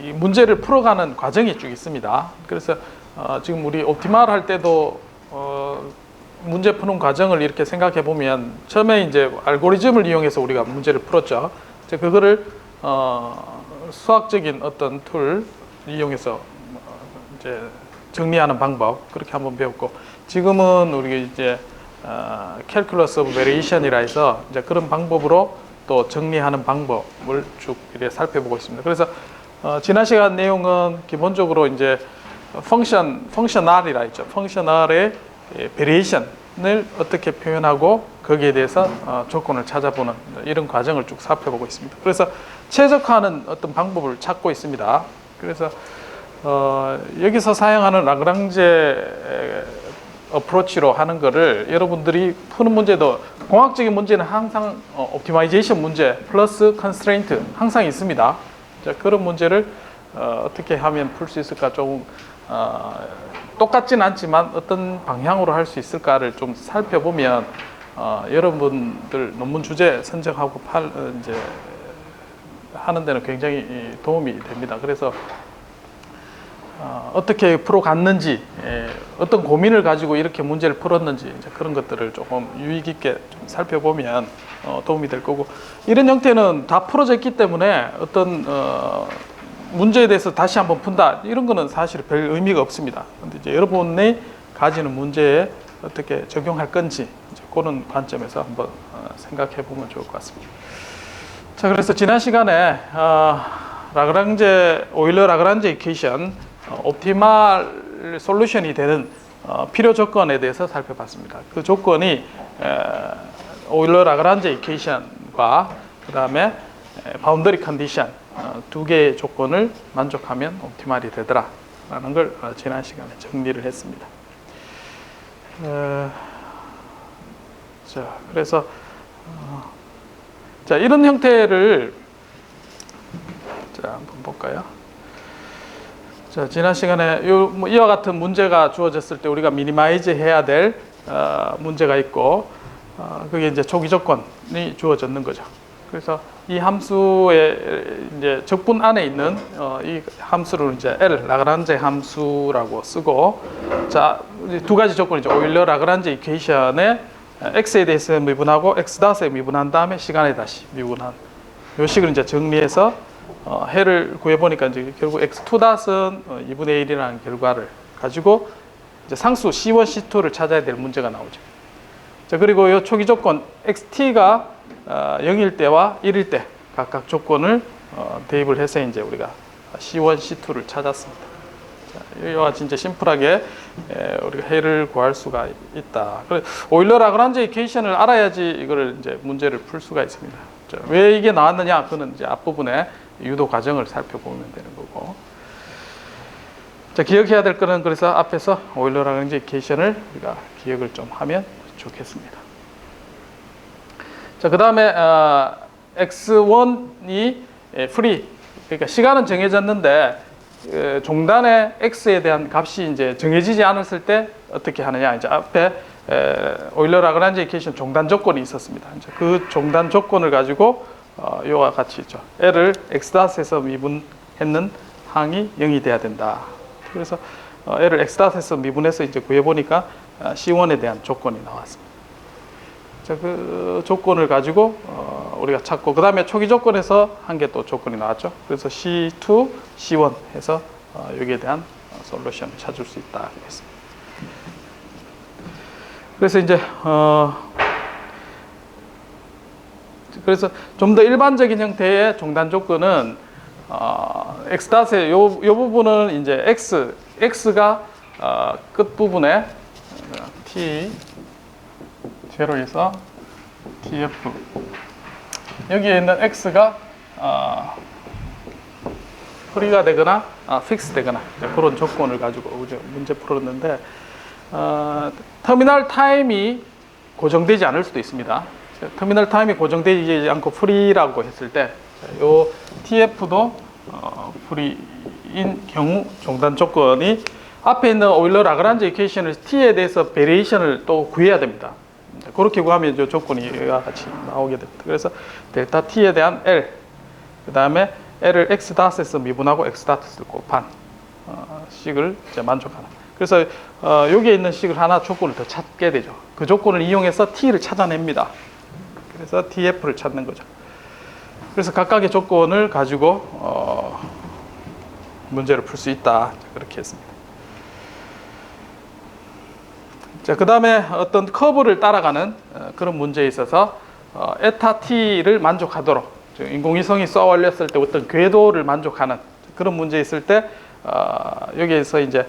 이 문제를 풀어가는 과정이 쭉 있습니다. 그래서 지금 우리 옵티말 할 때도 문제 푸는 과정을 이렇게 생각해 보면 처음에 이제 알고리즘을 이용해서 우리가 문제를 풀었죠. 이제 그거를 수학적인 어떤 툴 이용해서 이제 정리하는 방법 그렇게 한번 배웠고, 지금은 우리 이제 calculus of variation이라 해서 이제 그런 방법으로 또 정리하는 방법을 쭉 이렇게 살펴보고 있습니다. 그래서 지난 시간 내용은 기본적으로 이제 펑셔널이라 했죠. 펑셔널의 베리에이션을 어떻게 표현하고 거기에 대해서 조건을 찾아보는 이런 과정을 쭉 살펴보고 있습니다. 그래서 최적화하는 어떤 방법을 찾고 있습니다. 그래서 여기서 사용하는 라그랑제 어프로치로 하는 거를 여러분들이 푸는 문제도, 공학적인 문제는 항상 옵티마이제이션 문제 플러스 컨스트레인트 항상 있습니다. 자, 그런 문제를 어떻게 하면 풀 수 있을까, 조금 똑같진 않지만 어떤 방향으로 할 수 있을까를 좀 살펴보면 여러분들 논문 주제 선정하고 이제 하는 데는 굉장히 도움이 됩니다. 그래서 어떻게 풀어갔는지, 어떤 고민을 가지고 이렇게 문제를 풀었는지, 이제 그런 것들을 조금 유의 깊게 좀 살펴보면 도움이 될 거고, 이런 형태는 다 풀어져 있기 때문에 어떤 문제에 대해서 다시 한번 푼다 이런 거는 사실 별 의미가 없습니다. 근데 이제 여러분이 가지는 문제에 어떻게 적용할 건지 이제 그런 관점에서 한번 생각해 보면 좋을 것 같습니다. 자, 그래서 지난 시간에 오일러 라그랑제 이퀘이션 옵티멀 솔루션이 되는 필요 조건에 대해서 살펴봤습니다. 그 조건이 오일러 라그랑제 이퀘이션과 그 다음에 바운더리 컨디션 두 개의 조건을 만족하면 옵티멀이 되더라라는 걸 지난 시간에 정리를 했습니다. 자, 그래서 자, 이런 형태를 자, 한번 볼까요? 자, 지난 시간에 이와 같은 문제가 주어졌을 때 우리가 미니마이즈 해야 될 문제가 있고, 그게 이제 초기 조건이 주어졌는 거죠. 그래서 이 함수의 이제 적분 안에 있는 이 함수를 이제 L 라그랑제 함수라고 쓰고, 자, 두 가지 조건이죠. 오일러 라그랑제 이퀘이션에 x에 대해서 미분하고 x-에 미분한 다음에 시간에 다시 미분한 요 식을 이제 정리해서 해를 구해보니까 이제 결국 x2-은 2분의 1이라는 결과를 가지고 이제 상수 C1, C2를 찾아야 될 문제가 나오죠. 자, 그리고 이 초기 조건 xt가 0일 때와 1일 때 각각 조건을 대입을 해서 이제 우리가 C1, C2를 찾았습니다. 자, 이와 같이 이제 심플하게 우리가 해를 구할 수가 있다. 그래, 오일러 라그랑제 이퀘이션을 알아야지 이거를 이제 문제를 풀 수가 있습니다. 자, 왜 이게 나왔느냐? 그는 이제 앞부분에 유도 과정을 살펴보면 되는 거고. 자, 기억해야 될 거는 그래서 앞에서 오일러 라그랑제 이퀘이션을 우리가 기억을 좀 하면 좋겠습니다. 자, 그 다음에 x1이 free, 그러니까 시간은 정해졌는데 종단의 x에 대한 값이 이제 정해지지 않았을 때 어떻게 하느냐? 이제 앞에 오일러 라그랑제 이퀘이션 종단 조건이 있었습니다. 이제 그 종단 조건을 가지고 이와 같이 있죠. L을 x-에서 미분했는 항이 0이 돼야 된다. 그래서 L을 x-에서 미분해서 이제 구해보니까 C1에 대한 조건이 나왔습니다. 자, 그 조건을 가지고 우리가 찾고, 그 다음에 초기 조건에서 한 개 또 조건이 나왔죠. 그래서 C2, C1 해서 여기에 대한 솔루션을 찾을 수 있다 했습니다. 그래서 이제 그래서 좀 더 일반적인 형태의 종단 조건은 x-의 요 부분은 이제 x가 끝 부분에 t 0에서 tf, 여기에 있는 x가 프리가 되거나 픽스 되거나 그런 조건을 가지고 문제 풀었는데, 터미널 타임이 고정되지 않을 수도 있습니다. 터미널 타임이 고정되지 않고 프리라고 했을 때 요 tf도 프리인 경우 종단 조건이 앞에 있는 오일러 라그랑제 이퀘이션을 t에 대해서 베리에이션을 또 구해야 됩니다. 그렇게 구하면 이 조건이 이와 같이 나오게 됩니다. 그래서 델타 t에 대한 L, 그 다음에 L을 X 닷에서 미분하고 X 닷을 곱한 식을 이제 만족하는. 그래서 여기에 있는 식을 하나 조건을 더 찾게 되죠. 그 조건을 이용해서 T를 찾아냅니다. 그래서 TF를 찾는 거죠. 그래서 각각의 조건을 가지고 문제를 풀 수 있다. 그렇게 했습니다. 자, 그 다음에 어떤 커브를 따라가는 그런 문제에 있어서 에타 t를 만족하도록 인공위성이 쏘아 올렸을 때 어떤 궤도를 만족하는 그런 문제에 있을 때 여기에서 이제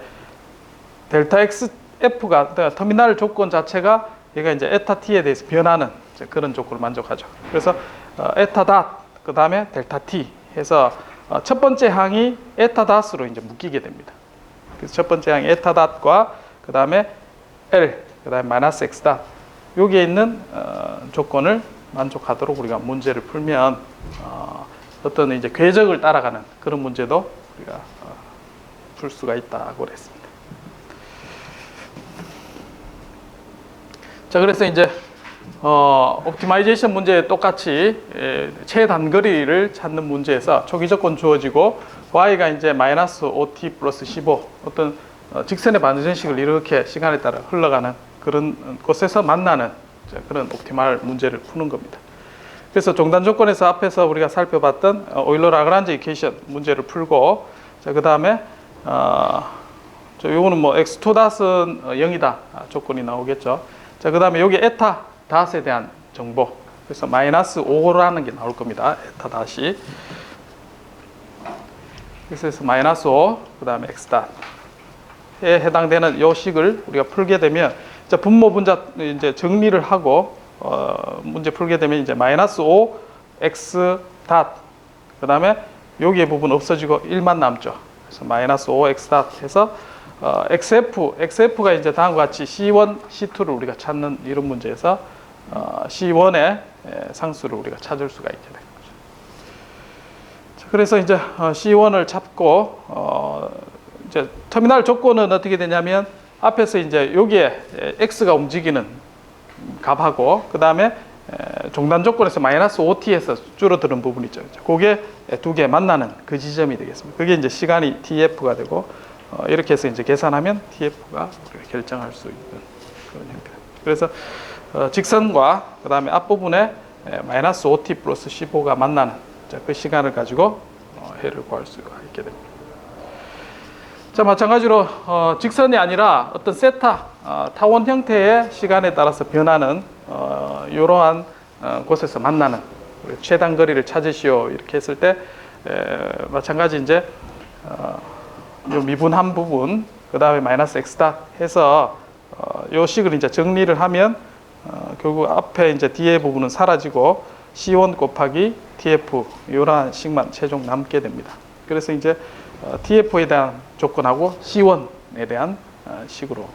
델타 XF가 터미널 조건 자체가 얘가 이제 에타 t에 대해서 변하는 그런 조건을 만족하죠. 그래서 에타 닷, 그 다음에 델타 t 해서 첫 번째 항이 에타 닷으로 이제 묶이게 됩니다. 그래서 첫 번째 항이 에타 닷과 그 다음에 L, 그 다음에 마이너스 X 닷 여기에 있는 조건을 만족하도록 우리가 문제를 풀면 어떤 이제 궤적을 따라가는 그런 문제도 우리가 풀 수가 있다고 그랬습니다. 자, 그래서 이제 옵티마이제이션 문제 똑같이 최단거리를 찾는 문제에서 초기 조건 주어지고 y가 이제 마이너스 5t 플러스 15 어떤 직선의 반전식을 이렇게 시간에 따라 흘러가는 그런 곳에서 만나는 그런 옵티말 문제를 푸는 겁니다. 그래서 종단 조건에서 앞에서 우리가 살펴봤던 오일러 라그란지 이퀘이션 문제를 풀고, 자, 그 다음에 요거는 뭐 x2 닷은 0이다 조건이 나오겠죠. 자, 그 다음에 여기 에타 닷에 대한 정보, 그래서 마이너스 5라는 게 나올 겁니다. 에타 닷이. 그래서 마이너스 5, 그 다음에 x 닷에 해당되는 요 식을 우리가 풀게 되면, 자, 분모 분자 이제 정리를 하고 문제 풀게 되면 이제 마이너스 5 x 닷, 그 다음에 여기에 부분 없어지고 1만 남죠. 그래서 마이너스 5 x 닷 해서 XF가 이제 다음과 같이 C1, C2를 우리가 찾는 이런 문제에서 C1의 상수를 우리가 찾을 수가 있게 되는 거죠. 자, 그래서 이제 C1을 찾고 이제 터미널 조건은 어떻게 되냐면 앞에서 이제 여기에 X가 움직이는 값하고 그 다음에 종단 조건에서 마이너스 5t에서 줄어드는 부분 있죠. 그게 두 개 만나는 그 지점이 되겠습니다. 그게 이제 시간이 TF가 되고 이렇게 해서 이제 계산하면 TF가 우리가 결정할 수 있는 그런 형태. 그래서 직선과 그 다음에 앞부분에 마이너스 5t 플러스 15가 만나는 그 시간을 가지고 해를 구할 수가 있게 됩니다. 자, 마찬가지로 직선이 아니라 어떤 세타, 타원 형태의 시간에 따라서 변하는 이러한 곳에서 만나는 최단 거리를 찾으시오 이렇게 했을 때 마찬가지 이제 요 미분한 부분, 그 다음에 마이너스 x 닷 해서 요 식을 이제 정리를 하면 결국 앞에 이제 뒤에 부분은 사라지고 C1 곱하기 TF 이러한 식만 최종 남게 됩니다. 그래서 이제 TF에 대한 조건하고 C1에 대한 식으로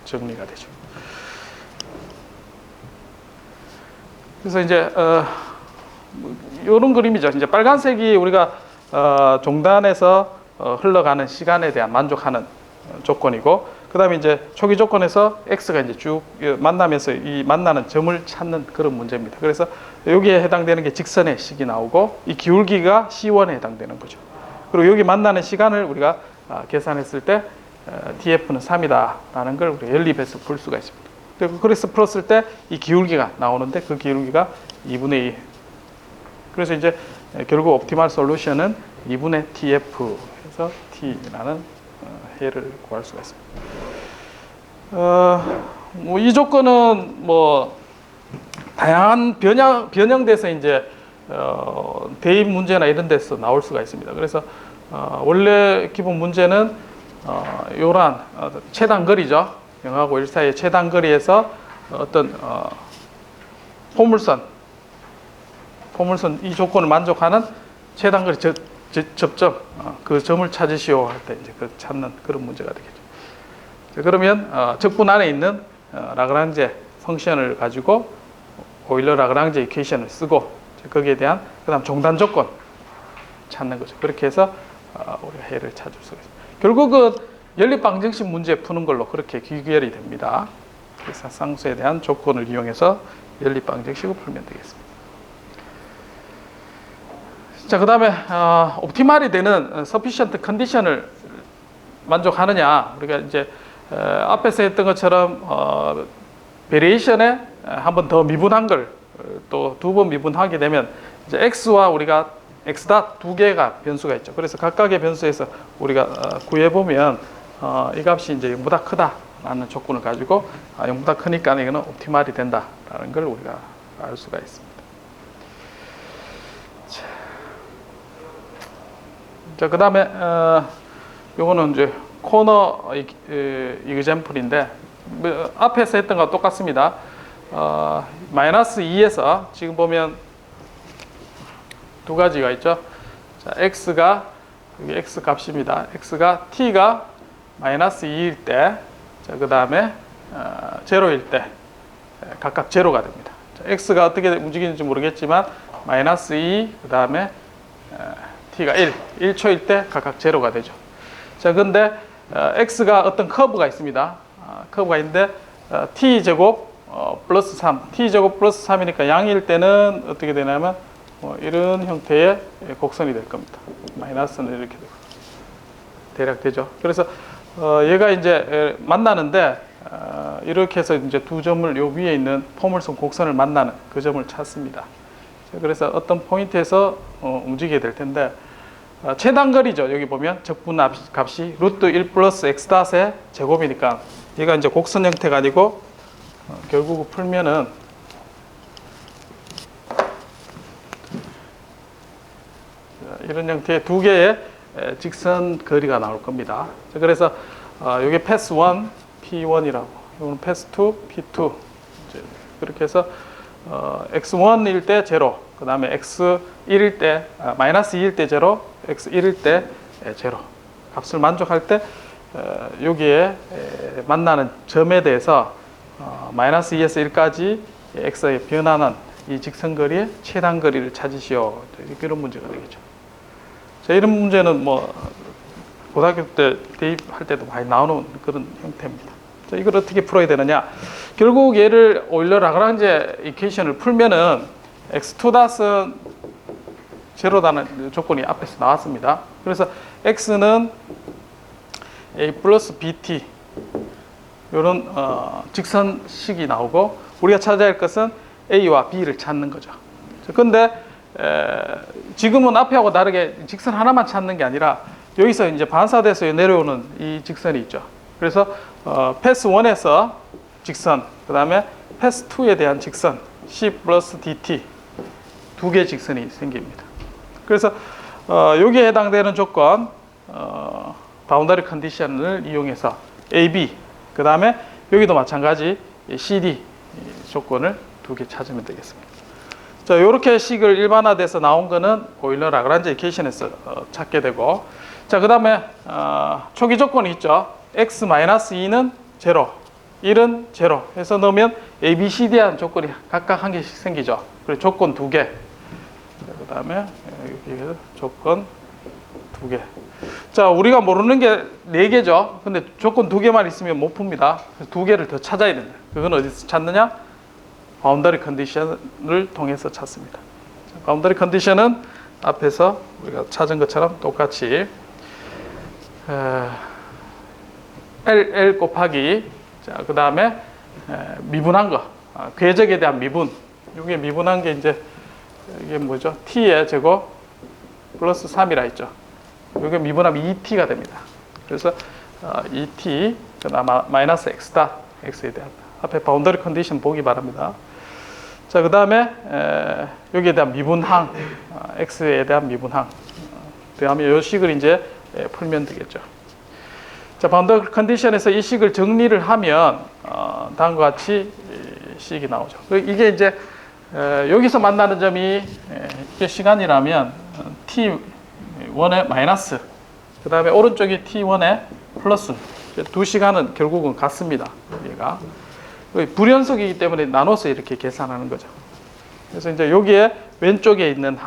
정리가 되죠. 그래서 이제 이런 그림이죠. 이제 빨간색이 우리가 종단에서 흘러가는 시간에 대한 만족하는 조건이고, 그 다음에 이제 초기 조건에서 x가 이제 쭉 만나면서 이 만나는 점을 찾는 그런 문제입니다. 그래서 여기에 해당되는 게 직선의 식이 나오고 이 기울기가 C1에 해당되는 거죠. 그리고 여기 만나는 시간을 우리가 계산했을 때 TF는 3이다라는 걸 우리가 연립해서 풀 수가 있습니다. 그래서 풀었을 때 이 기울기가 나오는데 그 기울기가 2분의 2. 그래서 이제 결국 옵티멀 솔루션은 2분의 TF 해서 T라는 해를 구할 수가 있습니다. 뭐 이 조건은 뭐 다양한 변형돼서 이제 대입 문제나 이런 데서 나올 수가 있습니다. 그래서 원래 기본 문제는 요란 최단거리죠. 0하고 1 사이의 최단거리에서 어떤 포물선 이 조건을 만족하는 최단거리 접점 그 점을 찾으시오 할 때 이제 그 찾는 그런 문제가 되겠죠. 자, 그러면 적분 안에 있는 라그랑제 펑션을 가지고 오일러 라그랑제 이퀘이션을 쓰고 거기에 대한 그다음 종단 조건 찾는 거죠. 그렇게 해서 우리가 해를 찾을 수가 있습니다. 결국은 연립 방정식 문제 푸는 걸로 그렇게 귀결이 됩니다. 그래서 상수에 대한 조건을 이용해서 연립 방정식을 풀면 되겠습니다. 자, 그 다음에 옵티말이 되는 sufficient 컨디션을 만족하느냐. 우리가 이제 앞에서 했던 것처럼 베리에이션에 한 번 더 미분한 걸 또 두 번 미분하게 되면 이제 x와 우리가 x' 두 개가 변수가 있죠. 그래서 각각의 변수에서 우리가 구해 보면 이 값이 이제 0보다 크다라는 조건을 가지고 0보다 크니까 이거는 옵티말이 된다라는 걸 우리가 알 수가 있습니다. 자, 그 다음에 요거는 이제 코너 이그젬플인데 앞에서 했던 거와 똑같습니다. 마이너스 2에서 지금 보면 두 가지가 있죠. 자, x가 여기 x 값입니다. x가 t가 마이너스 2일 때, 자, 그 다음에 제로일 때 각각 제로가 됩니다. 자, x가 어떻게 움직이는지 모르겠지만 마이너스 2, 그 다음에 t가 1초일 때 각각 제로가 되죠. 자, 근데 x가 어떤 커브가 있습니다. 커브가 있는데 t제곱 플러스 3, t제곱 플러스 3이니까 양일 때는 어떻게 되냐면 이런 형태의 곡선이 될 겁니다. 마이너스는 이렇게 되고 대략 되죠. 그래서 얘가 이제 만나는데 이렇게 해서 이제 두 점을 요 위에 있는 포물선 곡선을 만나는 그 점을 찾습니다. 그래서 어떤 포인트에서 움직이게 될 텐데 최단거리죠. 여기 보면 적분 값이 루트 1 플러스 x의 제곱이니까 얘가 이제 곡선 형태가 아니고 결국 풀면은 이런 형태의 두 개의 직선 거리가 나올 겁니다. 그래서 이게 패스 1, P1이라고, 이거는 패스 2, P2. 그렇게 해서 x1일 때 제로, 그 다음에 x1일 때 마이너스 2일 때 제로, x1일 때 제로 값을 만족할 때 여기에 만나는 점에 대해서 마이너스 2에서 1까지 x의 변하는 이 직선거리의 최단거리를 찾으시오. 이런 문제가 되겠죠. 자, 이런 문제는 뭐 고등학교 때 대입할 때도 많이 나오는 그런 형태입니다. 자, 이걸 어떻게 풀어야 되느냐? 결국 얘를 오일러 라그랑제 이퀘이션을 풀면은 x2은 제로다는 조건이 앞에서 나왔습니다. 그래서 x는 a 플러스 bt 이런 직선식이 나오고 우리가 찾아야 할 것은 a와 b를 찾는 거죠. 그런데 지금은 앞에하고 다르게 직선 하나만 찾는 게 아니라 여기서 이제 반사돼서 내려오는 이 직선이 있죠. 그래서 패스 1에서 직선, 그 다음에 패스 2에 대한 직선 c 플러스 dt 두 개의 직선이 생깁니다. 그래서 여기에 해당되는 조건 바운더리 컨디션을 이용해서 AB, 그 다음에 여기도 마찬가지 CD 조건을 두 개 찾으면 되겠습니다. 자, 이렇게 식을 일반화돼서 나온 거는 오일러 라그란제 이퀘이션에서 찾게 되고, 자, 그 다음에 초기 조건이 있죠. x-2는 제로, 1은 제로 해서 넣으면 A, B, C, D한 조건이 각각 한 개씩 생기죠. 그리고 조건 두 개. 그 다음에 여기 조건 두 개. 자, 우리가 모르는 게 네 개죠. 근데 조건 두 개만 있으면 못 풉니다. 두 개를 더 찾아야 된다. 그건 어디서 찾느냐? 바운더리 컨디션을 통해서 찾습니다. 바운더리 컨디션은 앞에서 우리가 찾은 것처럼 똑같이 L 곱하기, 자, 그 다음에 미분한 거, 궤적에 대한 미분. 이게 미분한 게 이제 이게 뭐죠? t의 제곱 플러스 3이라 했죠. 이게 미분하면 2t가 됩니다. 그래서 2t, 그다음 마이너스 x에 대한 앞에 바운더리 컨디션 보기 바랍니다. 자, 그 다음에 여기에 대한 미분항, x에 대한 미분항. 그다음에 이 식을 이제 풀면 되겠죠. 자, 바운더리 컨디션에서 이 식을 정리를 하면 다음과 같이 식이 나오죠. 이게 이제 여기서 만나는 점이 이게 시간이라면 t1의 마이너스, 그 다음에 오른쪽이 t1의 플러스, 두 시간은 결국은 같습니다. 얘가 불연속이기 때문에 나눠서 이렇게 계산하는 거죠. 그래서 이제 여기에 왼쪽에 있는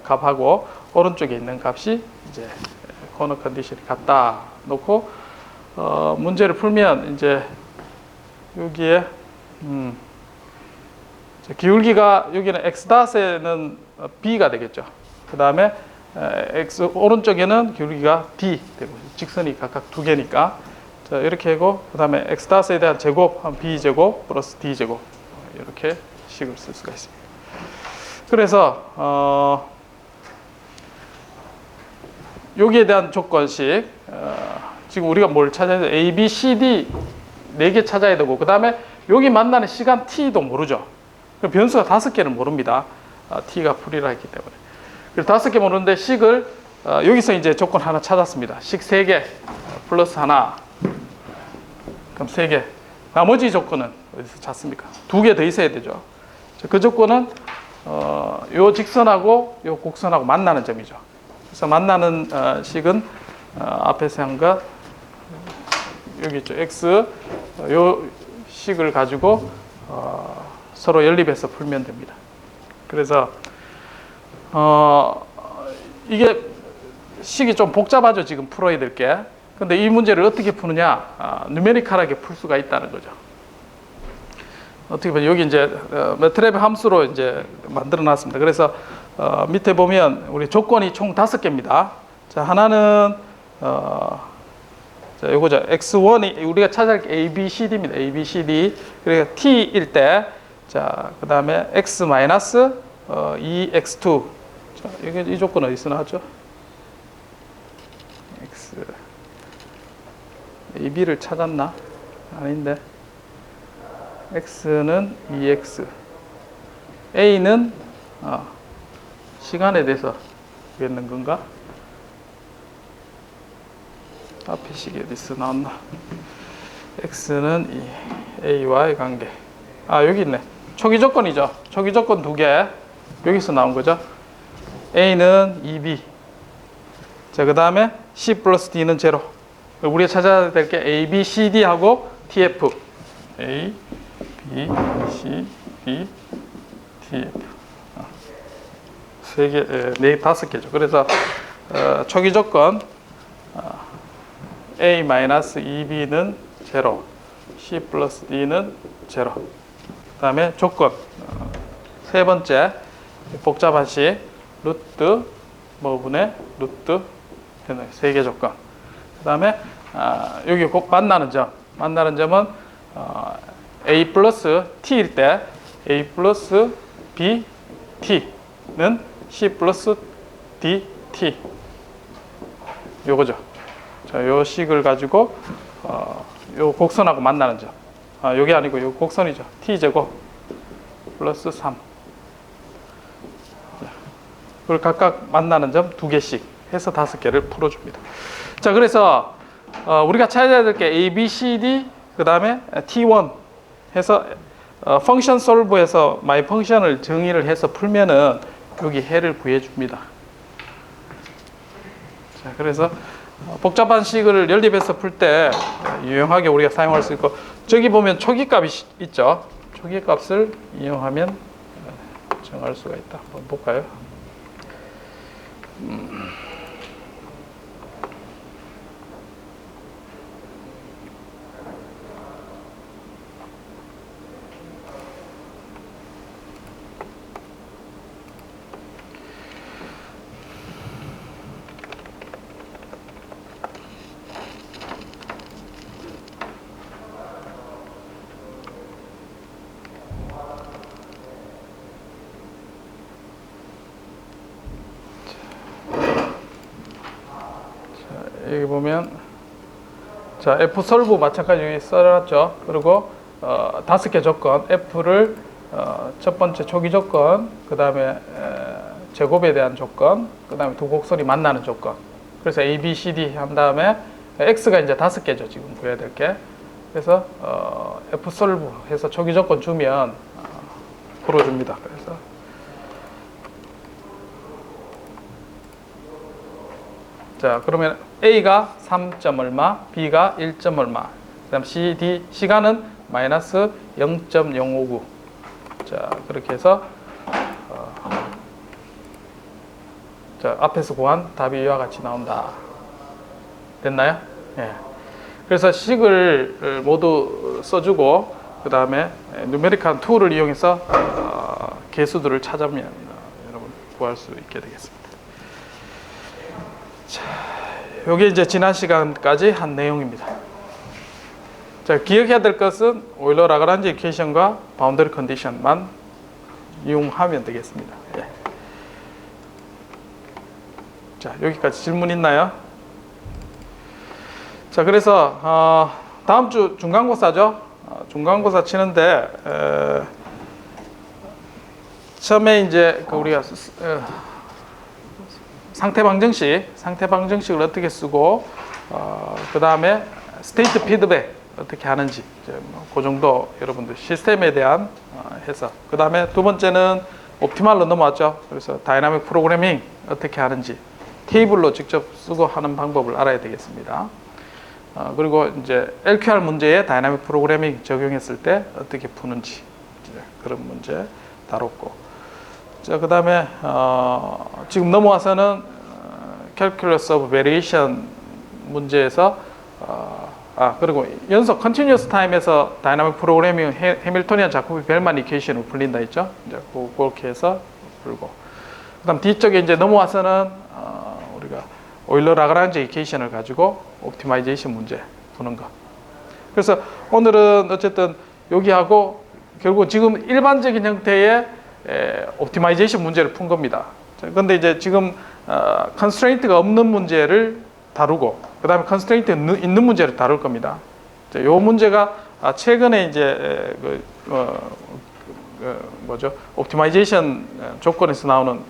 값하고 오른쪽에 있는 값이 이제 코너 컨디션이 같다 놓고 문제를 풀면 이제 여기에 기울기가 여기는 x-에는 b가 되겠죠. 그 다음에 x 오른쪽에는 기울기가 d 되고 직선이 각각 두 개니까 자, 이렇게 하고 그 다음에 x 다스에 대한 제곱 한 b 제곱 플러스 d 제곱 이렇게 식을 쓸 수가 있습니다. 그래서 여기에 대한 조건식 지금 우리가 뭘 찾아야 돼? A, B, C, D 4개 찾아야 되고 그 다음에 여기 만나는 시간 t도 모르죠. 변수가 5개를 모릅니다. t가 풀이라 했기 때문에. 그래서 5개 모르는데 식을 여기서 이제 조건 하나 찾았습니다. 식 3개 플러스 하나 그럼 3개. 나머지 조건은 어디서 찾습니까? 2개 더 있어야 되죠. 그 조건은 요 직선하고 요 곡선하고 만나는 점이죠. 그래서 만나는 식은 앞에서 한 것 여기 있죠. x 요 식을 가지고 서로 연립해서 풀면 됩니다. 그래서 이게 식이 좀 복잡하죠. 지금 풀어야 될 게. 근데 이 문제를 어떻게 푸느냐? 누메리컬하게 풀 수가 있다는 거죠. 어떻게 보면 여기 이제 매트랩 함수로 이제 만들어 놨습니다. 그래서 밑에 보면 우리 조건이 총 5개입니다. 자, 하나는 자, 요거죠. x1이 우리가 찾아야 할 게 a, b, c, d입니다. a, b, c, d. 그러니까 t일 때 자, 그다음에 x 마이너스 2x2. 자, 이게 이 조건 어디서 나왔죠? x a, b를 찾았나? 아닌데. x는 2x. a는 시간에 대해서 있는 건가? 앞에 식이 어디서 나왔나? x는 a와의 관계. 여기 있네. 초기 조건이죠. 초기 조건 2개. 여기서 나온 거죠. a는 2b. 자, 그 다음에 c 플러스 d는 제로. 우리가 찾아야 될 게 a, b, c, d 하고 tf. a, b, c, d, tf. 5개죠. 그래서 초기 조건 a 마이너스 2b는 제로, c 플러스 d는 제로. 그 다음에 조건 세 번째 복잡한 식 루트 뭐분의 루트 3개 조건. 그 다음에 여기 꼭 만나는 점은 a 플러스 t일 때 a 플러스 b t는 c 플러스 d t 요거죠. 자, 요 식을 가지고 요 곡선하고 만나는 점. 요게 아니고 요 곡선이죠. t 제곱 플러스 3. 그걸 각각 만나는 점 2개씩 해서 5개를 풀어줍니다. 자, 그래서 우리가 찾아야 될 게 a, b, c, d 그 다음에 t1 해서 펑션 솔브에서 마이 펑션을 정의를 해서 풀면은 여기 해를 구해줍니다. 자, 그래서 복잡한 식을 연립해서 풀 때 유용하게 우리가 사용할 수 있고 저기 보면 초기값이 있죠. 초기값을 이용하면 정할 수가 있다. 한번 볼까요? 여기 보면 자, F 솔브 마찬가지 여기 써놨죠. 그리고 5개 조건 F를 첫 번째 초기 조건, 그 다음에 제곱에 대한 조건, 그 다음에 두 곡선이 만나는 조건. 그래서 A, B, C, D 한 다음에 X가 이제 5개죠. 지금 구해야 될 게. 그래서 F 솔브 해서 초기 조건 주면 풀어줍니다. 그래서 자, 그러면 A가 3점 얼마, B가 1점 얼마, 그 다음 C, D, 시간은 마이너스 0.059. 자, 그렇게 해서 자, 앞에서 구한 답이 이와 같이 나온다. 됐나요? 예. 그래서 식을 모두 써주고 그 다음에 누메리컬 툴을 이용해서 개수들을 찾으면 여러분 구할 수 있게 되겠습니다. 요게 이제 지난 시간까지 한 내용입니다. 자, 기억해야 될 것은 오일러 라그란지 이퀘이션과 바운더리 컨디션만 이용하면 되겠습니다. 예. 자, 여기까지 질문 있나요? 자, 그래서 다음 주 중간고사죠. 중간고사 치는데 처음에 이제 우리가 상태 방정식을 어떻게 쓰고 그 다음에 스테이트 피드백 어떻게 하는지 그 정도 여러분들 시스템에 대한 해석. 그 다음에 두 번째는 옵티말로 넘어왔죠. 그래서 다이나믹 프로그래밍 어떻게 하는지 테이블로 직접 쓰고 하는 방법을 알아야 되겠습니다. 그리고 이제 LQR 문제에 다이나믹 프로그래밍 적용했을 때 어떻게 푸는지 그런 문제 다뤘고, 자, 그 다음에 지금 넘어와서는 Calculus of Variation 문제에서 그리고 연속 Continuous Time에서 다이나믹 프로그래밍 해밀토니안 자코비 벨만 이퀘이션으로 풀린다 했죠. 이제 그렇게 해서 풀고, 그다음 뒤쪽에 이제 넘어와서는 우리가 오일러 라그란지 이퀘이션을 가지고 옵티마이제이션 문제 푸는 거. 그래서 오늘은 어쨌든 여기하고 결국 지금 일반적인 형태의 옵티마이제이션 문제를 푼 겁니다. 그런데 이제 지금 컨스트레인트가 없는 문제를 다루고, 그 다음에 컨스트레인트 있는 문제를 다룰 겁니다. 이 문제가 최근에 이제 옵티마이제이션 조건에서 나오는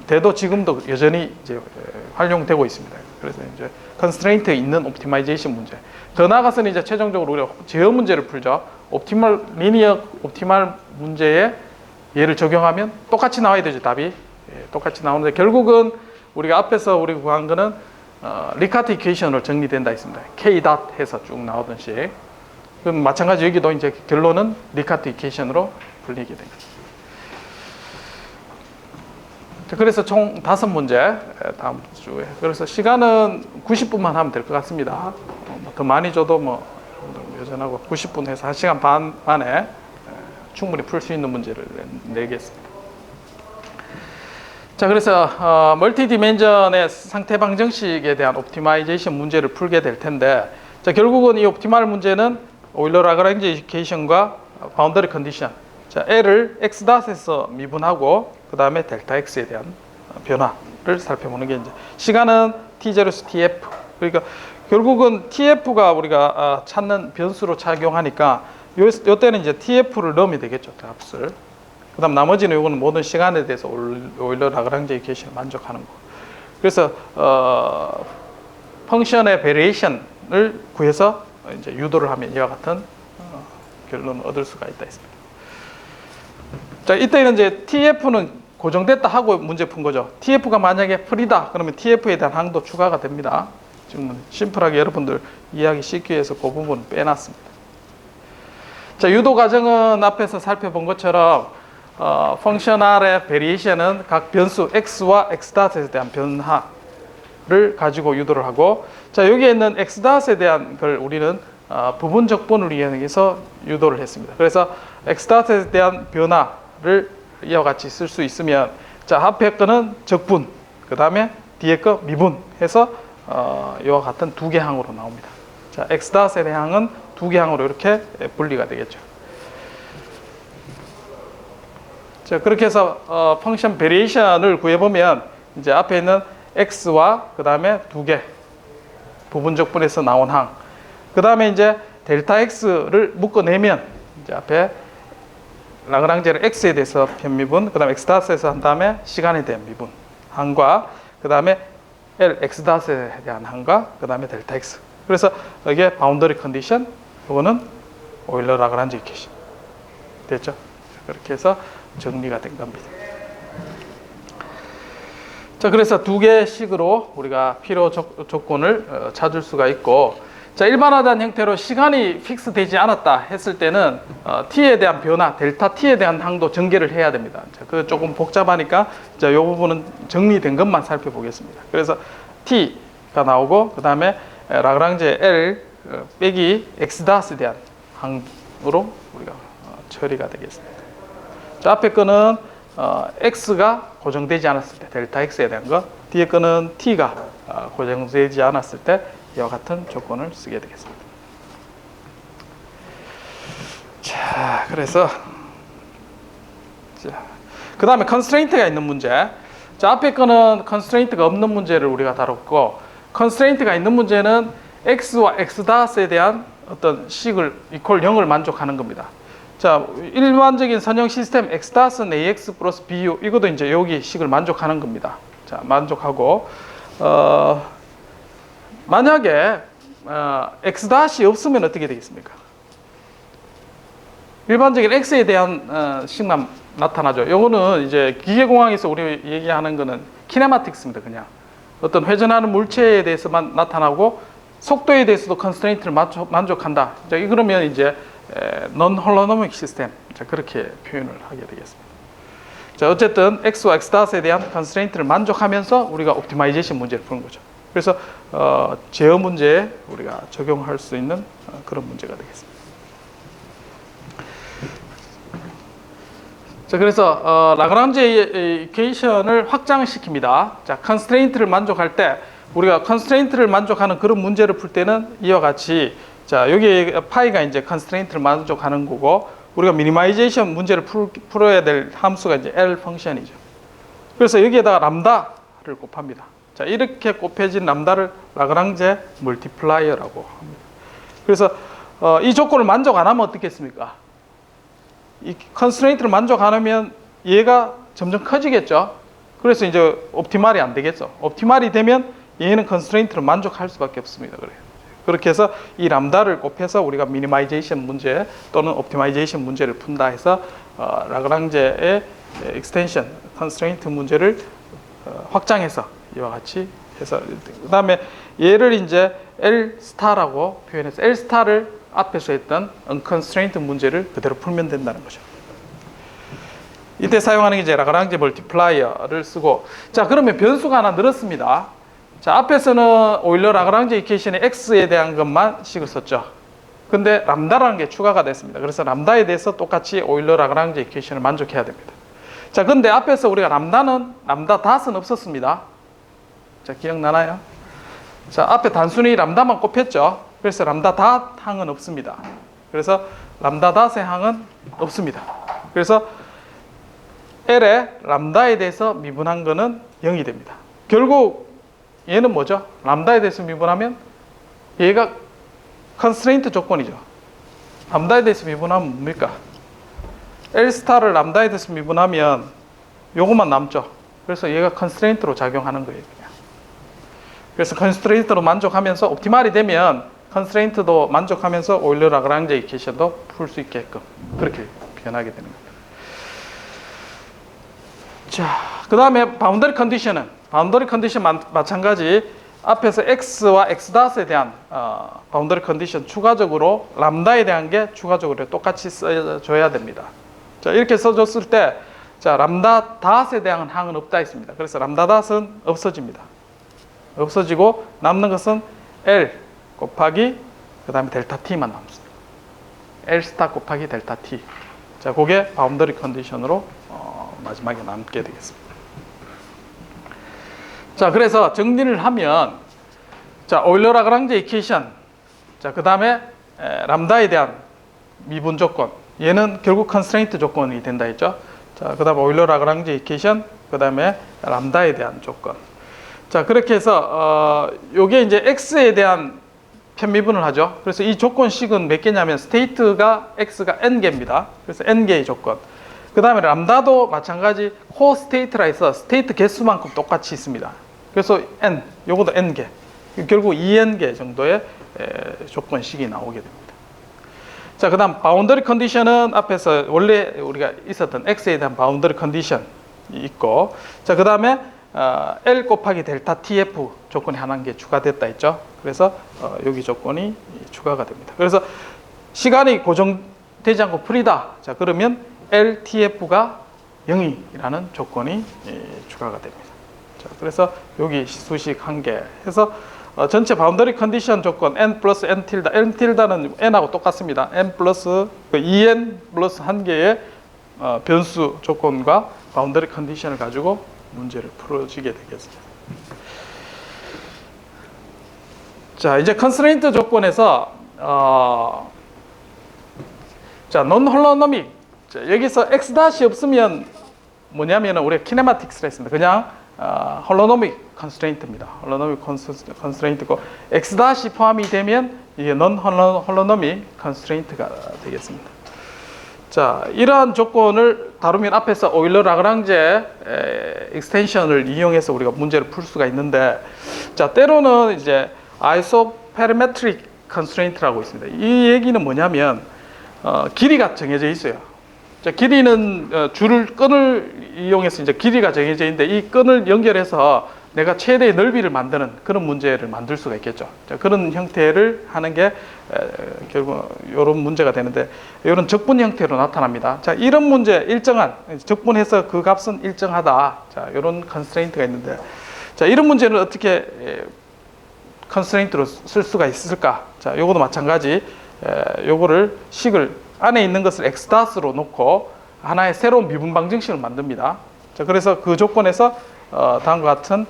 대도 지금도 여전히 이제 활용되고 있습니다. 그래서 이제 컨스트레인트 있는 옵티마이제이션 문제. 더 나아가서는 이제 최종적으로 우리가 제어 문제를 풀죠. 리니어 옵티말 문제에 얘를 적용하면 똑같이 나와야 되죠. 답이 똑같이 나오는데 결국은 우리가 앞에서 우리가 구한 거는 리카트 이퀘이션으로 정리된다 했습니다. K 닷 해서 쭉 나오던 식. 그럼 마찬가지 여기도 이제 결론은 리카트 이퀘이션으로 풀리게 됩니다. 그래서 총 5문제 다음 주에. 그래서 시간은 90분만 하면 될 것 같습니다. 더 많이 줘도 뭐 여전하고 90분 해서 1시간 반 만에 충분히 풀 수 있는 문제를 내겠습니다. 자, 그래서 멀티 디멘전의 상태 방정식에 대한 옵티마이제이션 문제를 풀게 될 텐데, 자, 결국은 이 옵티말 문제는 오일러 라그란지 이퀘이션과 바운더리 컨디션, 자, L을 X.에서 미분하고 그 다음에 델타 X에 대한 변화를 살펴보는 게 이제 시간은 T0에서 TF. 그러니까 결국은 TF가 우리가 찾는 변수로 착용하니까 요때는 이제 TF를 넣으면 되겠죠, 값을. 그 다음 나머지는 요거는 모든 시간에 대해서 오일러 라그랑지 이퀘이션을 만족하는 거. 그래서 펑션의 베리에이션을 구해서 이제 유도를 하면 이와 같은 결론을 얻을 수가 있다 했습니다. 자, 이때는 이제 TF는 고정됐다 하고 문제 푼 거죠. TF가 만약에 풀이다 그러면 TF에 대한 항도 추가가 됩니다. 지금 심플하게 여러분들 이해하기 쉽게 해서 그 부분 빼놨습니다. 자, 유도 과정은 앞에서 살펴본 것처럼 펑션 R의 베리에이션은 각 변수 X와 X.에 대한 변화를 가지고 유도를 하고, 자, 여기에 있는 X.에 대한 걸 우리는 부분 적분을 이용해서 유도를 했습니다. 그래서 X.에 대한 변화를 이와 같이 쓸 수 있으면, 자, 앞에 거는 적분, 그 다음에 뒤에 거 미분 해서 이와 같은 두 개 항으로 나옵니다. 자, X.에 대한 항은 두 개 항으로 이렇게 분리가 되겠죠. 자, 그렇게 해서 펑션 베리에이션을 구해보면 이제 앞에 있는 X와 그 다음에 두 개 부분 적분에서 나온 항, 그 다음에 이제 델타 X를 묶어내면 이제 앞에 라그랑제를 X에 대해서 편미분, 그 다음에 X.에서 한 다음에 시간에 대한 미분 항과 그 다음에 L X.에 대한 항과 그 다음에 델타 X. 그래서 이게 바운더리 컨디션, 이거는 오일러 라그란지 이퀘이션 됐죠? 그렇게 해서 정리가 된 겁니다. 자, 그래서 두 개씩으로 우리가 필요 조건을 찾을 수가 있고, 자, 일반화된 형태로 시간이 픽스되지 않았다 했을 때는 t에 대한 변화, 델타 t에 대한 항도 전개를 해야 됩니다. 자, 그 조금 복잡하니까 자, 이 부분은 정리된 것만 살펴보겠습니다. 그래서 t가 나오고 그 다음에 라그랑제 L 빼기 X.에 대한 항으로 우리가 처리가 되겠습니다. 자, 앞에 거는 X가 고정되지 않았을 때 델타 X에 대한 거, 뒤에 거는 T가 고정되지 않았을 때 이와 같은 조건을 쓰게 되겠습니다. 자, 그래서 그 다음에 constraint가 있는 문제. 자, 앞에 거는 constraint가 없는 문제를 우리가 다뤘고, constraint가 있는 문제는 x와 x-에 대한 어떤 식을 equal 0을 만족하는 겁니다. 자, 일반적인 선형 시스템 x-는 ax 플러스 bu, 이것도 이제 여기 식을 만족하는 겁니다. 자, 만족하고, 만약에 x-이 없으면 어떻게 되겠습니까? 일반적인 x에 대한 식만 나타나죠. 요거는 이제 기계공학에서 우리 얘기하는 거는 키네마틱스입니다. 그냥 어떤 회전하는 물체에 대해서만 나타나고 속도에 대해서도 컨스트레인트를 만족한다. 자, 그러면 이제 non holonomic 시스템, 자, 그렇게 표현을 하게 되겠습니다. 자, 어쨌든 x와 x-에 대한 컨스트레인트를 만족하면서 우리가 옵티마이제이션 문제를 푸는 거죠. 그래서 제어 문제에 우리가 적용할 수 있는 그런 문제가 되겠습니다. 자, 그래서 라그랑지 이퀘이션을 확장시킵니다. 자, 컨스트레인트를 만족할 때 우리가 컨스트레인트를 만족하는 그런 문제를 풀 때는 이와 같이, 자, 여기 파이가 이제 컨스트레인트를 만족하는 거고, 우리가 미니마이제이션 문제를 풀어야 될 함수가 이제 L 펑션이죠. 그래서 여기에다가 람다를 곱합니다. 자, 이렇게 곱해진 람다를 라그랑제 멀티플라이어라고 합니다. 그래서 이 조건을 만족 안 하면 어떻겠습니까? 이 컨스트레인트를 만족 안 하면 얘가 점점 커지겠죠. 그래서 이제 옵티말이 안 되겠죠. 옵티말이 되면 얘는 컨스트레인트를 만족할 수밖에 없습니다. 그래요. 그렇게 해서 이 람다를 곱해서 우리가 미니마이제이션 문제 또는 옵티마이제이션 문제를 푼다 해서 라그랑제의 익스텐션 컨스트레인트 문제를 확장해서 이와 같이 해서, 그 다음에 얘를 이제 L 스타라고 표현해서 L 스타를 앞에서 했던 unconstrained 문제를 그대로 풀면 된다는 거죠. 이때 사용하는 게 이제 라그랑제 멀티플라이어를 쓰고, 자, 그러면 변수가 하나 늘었습니다. 자, 앞에서는 오일러 라그랑제 이퀘이션의 x에 대한 것만 식을 썼죠. 근데 람다라는 게 추가가 됐습니다. 그래서 람다에 대해서 똑같이 오일러 라그랑제 이퀘이션을 만족해야 됩니다. 자, 근데 앞에서 우리가 람다 닷은 없었습니다. 자, 기억나나요? 자, 앞에 단순히 람다만 곱했죠. 그래서 람다 닷 항은 없습니다. 그래서 람다 닷의 항은 없습니다. 그래서 L의 람다에 대해서 미분한 거는 0이 됩니다. 결국 얘는 뭐죠? 람다에 대해서 미분하면 얘가 컨스트레인트 조건이죠. 람다에 대해서 미분하면 뭡니까? L 스타를 람다에 대해서 미분하면 요것만 남죠. 그래서 얘가 컨스트레인트로 작용하는 거예요. 그냥. 그래서 컨스트레인트로 만족하면서 옵티말이 되면 컨스트레인트도 만족하면서 오일러 라그랑제 이퀘이션도 풀 수 있게끔 그렇게 변하게 되는 겁니다. 자, 그 다음에 바운더리 컨디션은, 바운더리 컨디션 마찬가지 앞에서 x와 x-에 대한 바운더리 컨디션 추가적으로 람다에 대한 게 추가적으로 똑같이 써줘야 됩니다. 자, 이렇게 써줬을 때, 자, 람다 닷에 대한 항은 없다 했습니다. 그래서 람다 닷은 없어집니다. 없어지고 남는 것은 L 곱하기 그 다음에 델타 t만 남습니다. L 스타 곱하기 델타 t. 자, 그게 바운더리 컨디션으로 마지막에 남게 되겠습니다. 자, 그래서 정리를 하면, 자, 오일러 라그랑제 이퀘이션, 자, 그 다음에 람다에 대한 미분 조건, 얘는 결국 컨스트레인트 조건이 된다 했죠. 자, 그 다음에 오일러 라그랑제 이퀘이션, 그 다음에 람다에 대한 조건. 자, 그렇게 해서 요게 이제 x에 대한 편미분을 하죠. 그래서 이 조건식은 몇 개냐면 스테이트가 x가 n개입니다. 그래서 n개의 조건. 그 다음에 람다도 마찬가지 코어 스테이트라 해서 스테이트 개수만큼 똑같이 있습니다. 그래서 n, 요것도 n개. 결국 2n개 정도의 조건식이 나오게 됩니다. 자, 그 다음 바운더리 컨디션은 앞에서 원래 우리가 있었던 x에 대한 바운더리 컨디션이 있고, 자, 그 다음에 L 곱하기 델타 TF 조건이 하나 개 추가됐다 했죠. 그래서 여기 조건이 추가가 됩니다. 그래서 시간이 고정되지 않고 풀이다. 자, 그러면 LTF가 0이라는 조건이 추가가 됩니다. 자, 그래서 여기 수식 한 개 해서 전체 바운더리 컨디션 조건 n 플러스 n 틸다, n 틸다는 n하고 똑같습니다. n 플러스 2n 플러스 한 개의 변수 조건과 바운더리 컨디션을 가지고 문제를 풀어지게 되겠습니다. 자, 이제 컨스트레인트 조건에서 자, 논 홀로노믹. 자, 여기서 x' 없으면 뭐냐면은 우리가 키네마틱스라 했습니다. 그냥 홀로노믹 컨스트레인트입니다. 홀로노믹 컨스트레인트고 x' 포함이 되면 이게 논 홀로노믹 컨스트레인트가 되겠습니다. 자, 이러한 조건을 다루면 앞에서 오일러 라그랑제 익스텐션을 이용해서 우리가 문제를 풀 수가 있는데, 자, 때로는 이제 아이소페르메트릭 컨스트레인트라고 있습니다. 이 얘기는 뭐냐면 길이가 정해져 있어요. 자, 길이는 끈을 이용해서 이제 길이가 정해져 있는데 이 끈을 연결해서 내가 최대의 넓이를 만드는 그런 문제를 만들 수가 있겠죠. 자, 그런 형태를 하는 게 결국 이런 문제가 되는데, 이런 적분 형태로 나타납니다. 자, 이런 문제 일정한 적분해서 그 값은 일정하다. 자, 이런 컨스트레인트가 있는데, 자, 이런 문제는 어떻게 컨스트레인트로 쓸 수가 있을까? 자, 요거도 마찬가지. 요거를 식을 안에 있는 것을 x'로 놓고 하나의 새로운 미분 방정식을 만듭니다. 자, 그래서 그 조건에서 다음과 같은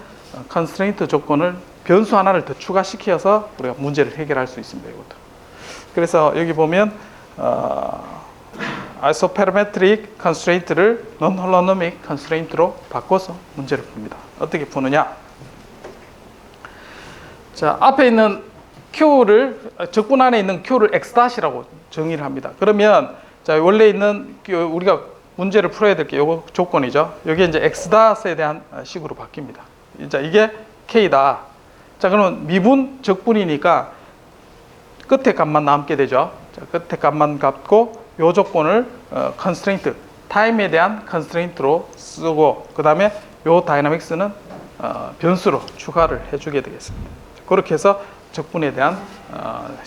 컨스트레인트 조건을 변수 하나를 더 추가시켜서 우리가 문제를 해결할 수 있습니다. 이것도. 그래서 여기 보면 아이소페르메트릭 컨스트레인트를 논 홀로노믹 컨스트레인트로 바꿔서 문제를 풉니다. 어떻게 푸느냐? 자, 앞에 있는 Q를 적분 안에 있는 Q를 X'이라고 정의를 합니다. 그러면 자, 원래 있는 우리가 문제를 풀어야 될 게 요거 조건이죠. 여기 이제 X'에 대한 식으로 바뀝니다. 자, 이게 K다. 자, 그러면 미분 적분이니까 끝에 값만 남게 되죠. 자, 끝에 값만 갖고 요 조건을 컨스트레인트, 타임에 대한 컨스트레인트로 쓰고, 그 다음에 요 다이나믹스는 변수로 추가를 해주게 되겠습니다. 그렇게 해서 적분에 대한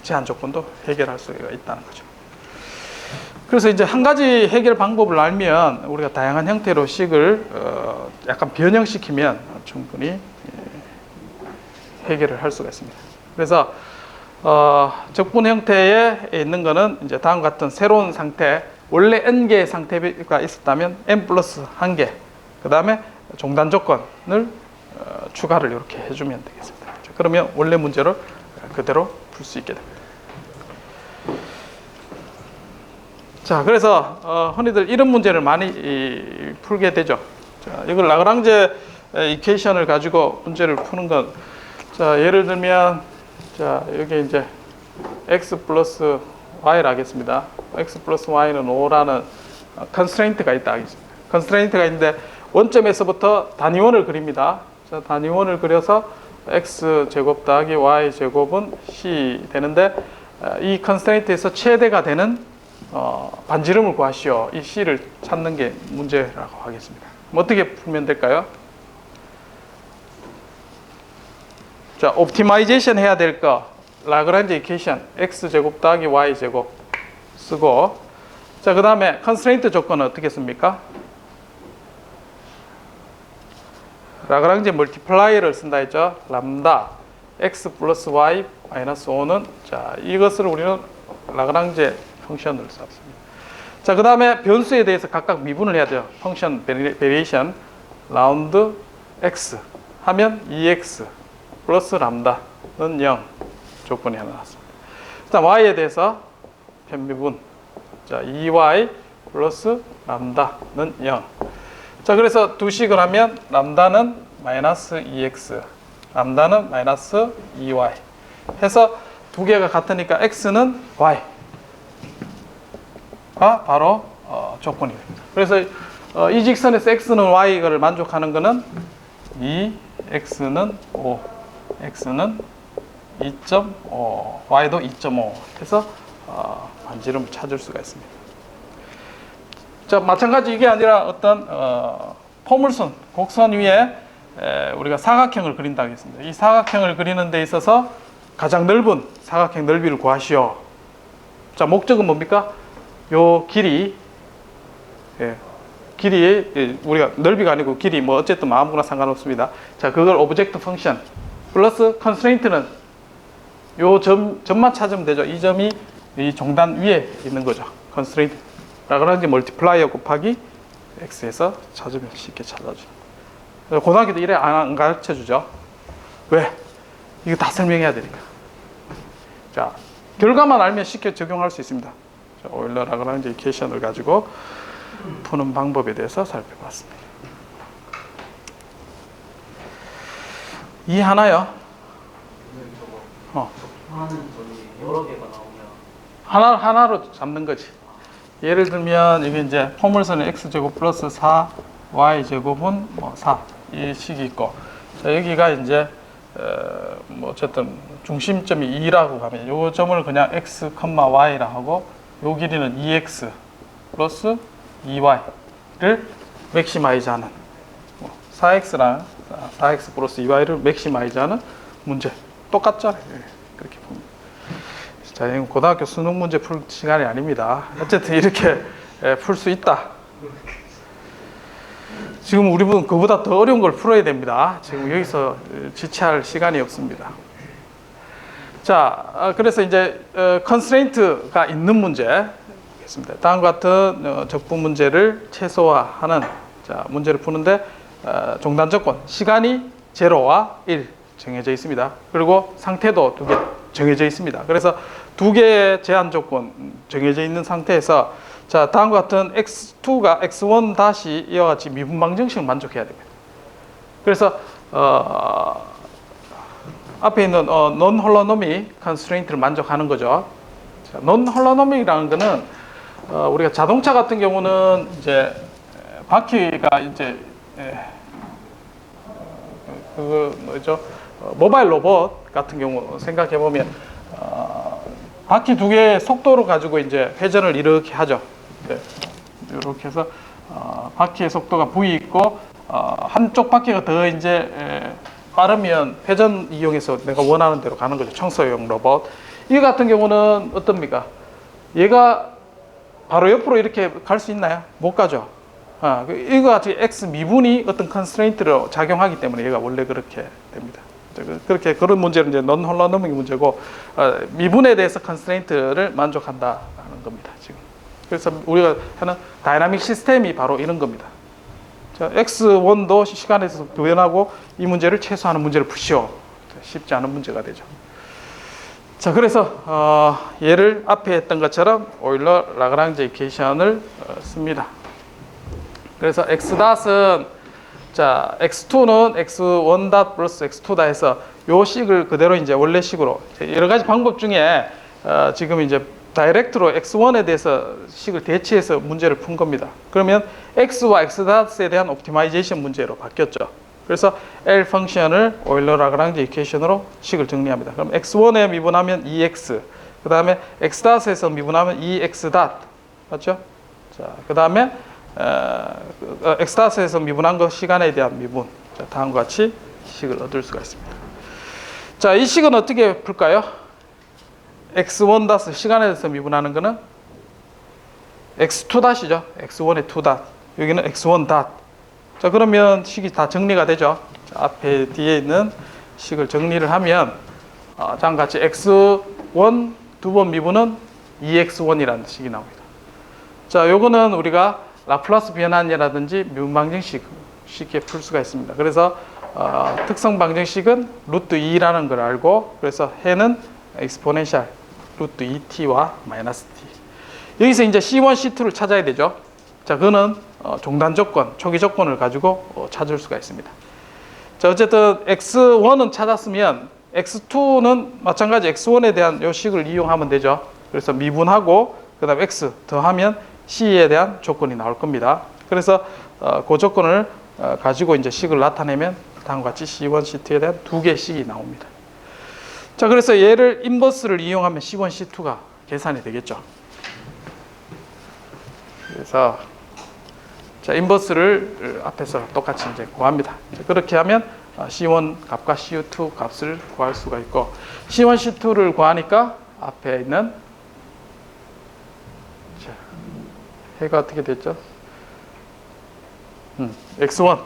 제한 조건도 해결할 수가 있다는 거죠. 그래서 이제 한 가지 해결 방법을 알면 우리가 다양한 형태로 식을 약간 변형시키면 충분히 해결을 할 수가 있습니다. 그래서 적분 형태에 있는 거는 이제 다음과 같은 새로운 상태, 원래 n개의 상태가 있었다면 n 플러스 1개, 그 다음에 종단 조건을 추가를 이렇게 해주면 되겠습니다. 그러면 원래 문제를 그대로 풀 수 있게 됩니다. 자, 그래서 흔히들 이런 문제를 많이 풀게 되죠. 자, 이걸 라그랑제 이퀘이션을 가지고 문제를 푸는 건, 자, 예를 들면, 자, 여기 이제 x 플러스 y를 하겠습니다. x 플러스 y는 5라는 컨스트레인트가 있다 하겠습니다. 컨스트레인트가 있는데 원점에서부터 단위원을 그립니다. 자, 단위원을 그려서 x 제곱 더하기 y 제곱은 c 되는데, 이 컨스트레인트에서 최대가 되는 반지름을 구하시오. 이 c를 찾는 게 문제라고 하겠습니다. 어떻게 풀면 될까요? 자, 옵티마이제이션 해야 될 거, 라그랑제 이퀘이션 x 제곱 더하기 y 제곱 쓰고, 자, 그 다음에 컨스트레인트 조건은 어떻게 씁니까? 라그랑제 멀티플라이어를 쓴다 했죠. 람다 x 플러스 y 마이너스 5는, 자, 이것을 우리는 라그랑제 펑션을 썼습니다. 자, 그 다음에 변수에 대해서 각각 미분을 해야 돼요. 펑션 베리에이션 라운드 x 하면 2x 플러스 람다는 0 조건이 하나 나왔습니다. 그 다음 y에 대해서 편미분, 자, 2y 플러스 람다는 0. 자, 그래서 두 식을 하면 람다는 마이너스 2x, 람다는 마이너스 2y 해서 두 개가 같으니까 x는 y가 바로 조건이 됩니다. 그래서 이 직선에서 x는 y를 만족하는 것은 2x는 5, x는 2.5, y도 2.5 해서 반지름을 찾을 수가 있습니다. 자, 마찬가지 이게 아니라 어떤 포물선, 곡선 위에 우리가 사각형을 그린다고 했습니다. 이 사각형을 그리는 데 있어서 가장 넓은 사각형 넓이를 구하시오. 자, 목적은 뭡니까? 요 길이, 길이에 우리가 넓이가 아니고 길이 뭐 어쨌든 아무거나 상관없습니다. 자, 그걸 오브젝트 펑션 플러스 컨스트레인트는 요 점만 찾으면 되죠. 이 점이 이 종단 위에 있는 거죠. 컨스트레인트. 라그랑제 멀티플라이어 곱하기 x에서 찾으면 쉽게 찾아주죠. 고등학교 때 이래 안 가르쳐 주죠. 왜? 이거 다 설명해야 되니까. 자, 결과만 알면 쉽게 적용할 수 있습니다. 자, 오일러 라그랑지 이퀘이션을 가지고 푸는 방법에 대해서 살펴봤습니다. 이해하나요? 하나는 저기 여러 개가 나오면 하나로 잡는 거지. 예를 들면 이게 이제 포물선의 x제곱 플러스 4 y제곱은 뭐 4 이 식이 있고, 자, 여기가 이제 뭐 어쨌든 중심점이 2라고 하면 요 점을 그냥 x, y라 하고 요 길이는 2x 플러스 2y를 맥시마이즈하는 4x랑 4x 플러스 2y를 맥시마이즈하는 문제. 똑같잖아요. 그렇게 봅니다. 자, 이건 고등학교 수능 문제 풀 시간이 아닙니다. 어쨌든 이렇게 풀 수 있다. 지금 우리 분 그보다 더 어려운 걸 풀어야 됩니다. 지금 여기서 지체할 시간이 없습니다. 자, 그래서 이제 컨스트레인트가 있는 문제 겠습니다. 다음과 같은 적분 문제를 최소화하는 자, 문제를 푸는데 종단 조건 시간이 0와 1 정해져 있습니다. 그리고 상태도 2개 정해져 있습니다. 그래서 2개의 제한 조건 정해져 있는 상태에서 자, 다음과 같은 x2가 x1 다시 이와 같이 미분 방정식을 만족해야 됩니다. 그래서 앞에 있는 non holonomic constraint를 만족하는 거죠. 자, non holonomic이라는 거는 우리가 자동차 같은 경우는 이제 바퀴가 이제 그 뭐죠? 모바일 로봇 같은 경우 생각해 보면 바퀴 2개의 속도를 가지고 이제 회전을 이렇게 하죠. 네. 이렇게 해서 바퀴의 속도가 v 있고 한쪽 바퀴가 더 이제 빠르면 회전 이용해서 내가 원하는 대로 가는 거죠. 청소용 로봇. 이 같은 경우는 어떻습니까? 얘가 바로 옆으로 이렇게 갈 수 있나요? 못 가죠. 이거 같이 x 미분이 어떤 컨스트레인트로 작용하기 때문에 얘가 원래 그렇게 됩니다. 그렇게 그런 문제는 이제 non holonomic 문제고 미분에 대해서 컨스트레인트를 만족한다는 겁니다. 지금. 그래서 우리가 하는 다이나믹 시스템이 바로 이런 겁니다. 자, x1도 시간에서 변하고 이 문제를 최소화하는 문제를 푸시오. 쉽지 않은 문제가 되죠. 자, 그래서 얘를 앞에 했던 것처럼 오일러 라그랑지 이퀘이션을 씁니다. 그래서 x.은 자, x2는 x1 플러스 x2다 해서 요 식을 그대로 이제 원래 식으로 여러 가지 방법 중에 지금 이제 다이렉트로 x1에 대해서 식을 대체해서 문제를 푼 겁니다. 그러면 x와 x.에 대한 옵티마이제이션 문제로 바뀌었죠. 그래서 L 펑션을 오일러 라그랑지 이퀘이션으로 식을 정리합니다. 그럼 x1에 미분하면 2x, 그 다음에 x.에서 미분하면 2x. 맞죠? 자, 그 다음에 x.에서 미분한 것 시간에 대한 미분. 자, 다음과 같이 식을 얻을 수가 있습니다. 자, 이 식은 어떻게 풀까요? x1 시간에 대해서 미분하는 거는 x2 이죠. x1의 2 여기는 x1 자, 그러면 식이 다 정리가 되죠. 자, 앞에 뒤에 있는 식을 정리를 하면 다음과 같이 x1 두 번 미분은 2x1이라는 식이 나옵니다. 자, 요거는 우리가 라플라스 변환이라든지 미분 방정식 쉽게 풀 수가 있습니다. 그래서 특성 방정식은 루트 2라는 걸 알고, 그래서 해는 exponential 루트 2t와 마이너스 t. 여기서 이제 C1, C2를 찾아야 되죠. 자, 그거는 종단 조건, 초기 조건을 가지고 찾을 수가 있습니다. 자, 어쨌든 x1은 찾았으면 x2는 마찬가지 x1에 대한 요 식을 이용하면 되죠. 그래서 미분하고 그다음 x 더하면 c에 대한 조건이 나올 겁니다. 그래서 그 조건을 가지고 이제 식을 나타내면 다음과 같이 C1, C2에 대한 2개의 식이 나옵니다. 자, 그래서 얘를 인버스를 이용하면 C1, C2가 계산이 되겠죠. 그래서 자, 인버스를 앞에서 똑같이 이제 구합니다. 그렇게 하면 C1 값과 C2 값을 구할 수가 있고, C1, C2를 구하니까 앞에 있는 자, 해가 어떻게 됐죠? x1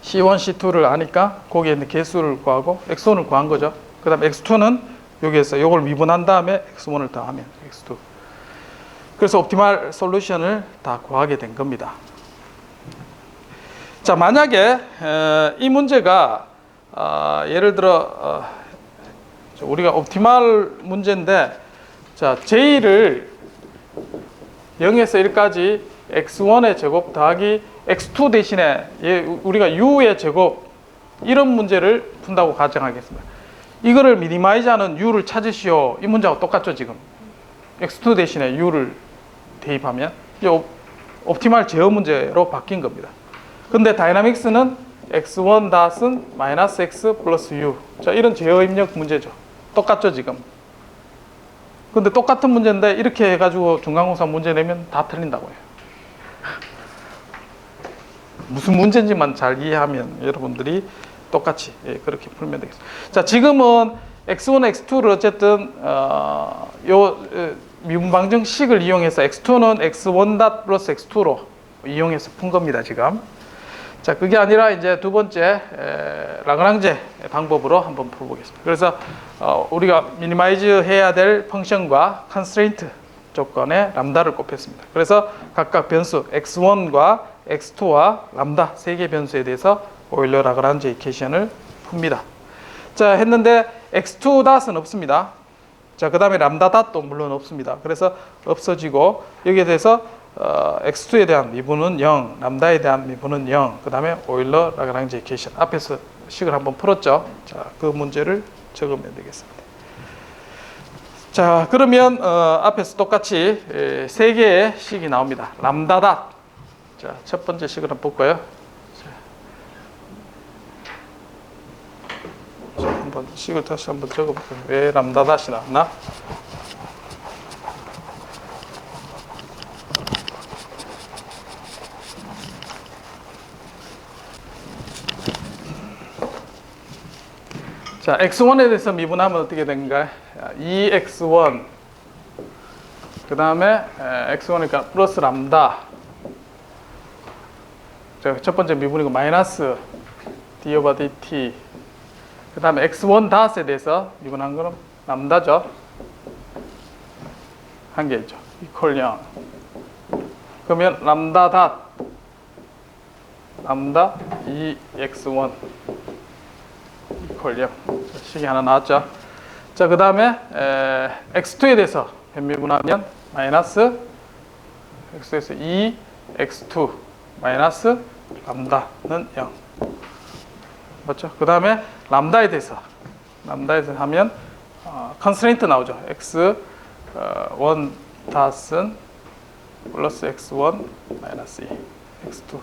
C1, C2를 아니까 거기에 있는 개수를 구하고 x1을 구한 거죠. 그 다음에 x2는 여기에서 이걸 미분한 다음에 x1을 더하면 x2. 그래서 옵티멀 솔루션을 다 구하게 된 겁니다. 자, 만약에 이 문제가 예를 들어 우리가 옵티말 문제인데, 자, J를 0에서 1까지 x1의 제곱 더하기 x2 대신에 우리가 u의 제곱, 이런 문제를 푼다고 가정하겠습니다. 이거를 미니마이즈하는 u를 찾으시오. 이 문제하고 똑같죠, 지금. x2 대신에 u를 대입하면 이제 옵티말 제어 문제로 바뀐 겁니다. 근데 다이나믹스는 x1 닷은 마이너스 x 플러스 u. 자, 이런 제어 입력 문제죠. 똑같죠, 지금. 근데 똑같은 문제인데 이렇게 해가지고 중간고사 문제 내면 다 틀린다고 해요. 무슨 문제인지만 잘 이해하면 여러분들이 똑같이 그렇게 풀면 되겠습니다. 자, 지금은 x1, x2를 어쨌든 미분방정식을 이용해서 x2는 x1 닷 플러스 x2로 이용해서 푼 겁니다, 지금. 자, 그게 아니라 이제 두 번째 라그랑제 방법으로 한번 풀어보겠습니다. 그래서 우리가 미니마이즈 해야 될 펑션과 컨스트레인트 조건에 람다를 곱했습니다. 그래서 각각 변수 x1과 x2와 람다 세 개 변수에 대해서 오일러 라그랑제 이퀘이션을 풉니다. 자, 했는데 x2 닷은 없습니다. 자, 그 다음에 람다 닷도 물론 없습니다. 그래서 없어지고 여기에 대해서 x2에 대한 미분은 0, 람다에 대한 미분은 0, 그 다음에 오일러 라그랑제 이퀘이션. 앞에서 식을 한번 풀었죠. 자, 그 문제를 적으면 되겠습니다. 자, 그러면 앞에서 똑같이 세 개의 식이 나옵니다. 람다 닷. 자, 첫 번째 식을 한번 볼까요? 자, 한번 식을 다시 한번 적어볼까요? 왜 람다 닷이 나왔나? 자, x1에 대해서 미분하면 어떻게 되는가요? 2x1 그 다음에 x1이니까 플러스 람다. 자, 첫 번째 미분이고 마이너스 d 오버 dt. 그 다음에 x1 닷에 대해서 미분한 거는 람다죠. 한 개죠. 이퀄 0. 그러면 람다 닷 람다 2x1 이퀄 0. 식이 하나 나왔죠. 자, 그 다음에 x2에 대해서 변미분하면 마이너스 x2에서 2x2 마이너스 람다는 0. 맞죠? 그 다음에 람다에 대해서 하면 컨스트레인트 나오죠. x1 닷은 플러스 x1 마이너스 2 x2.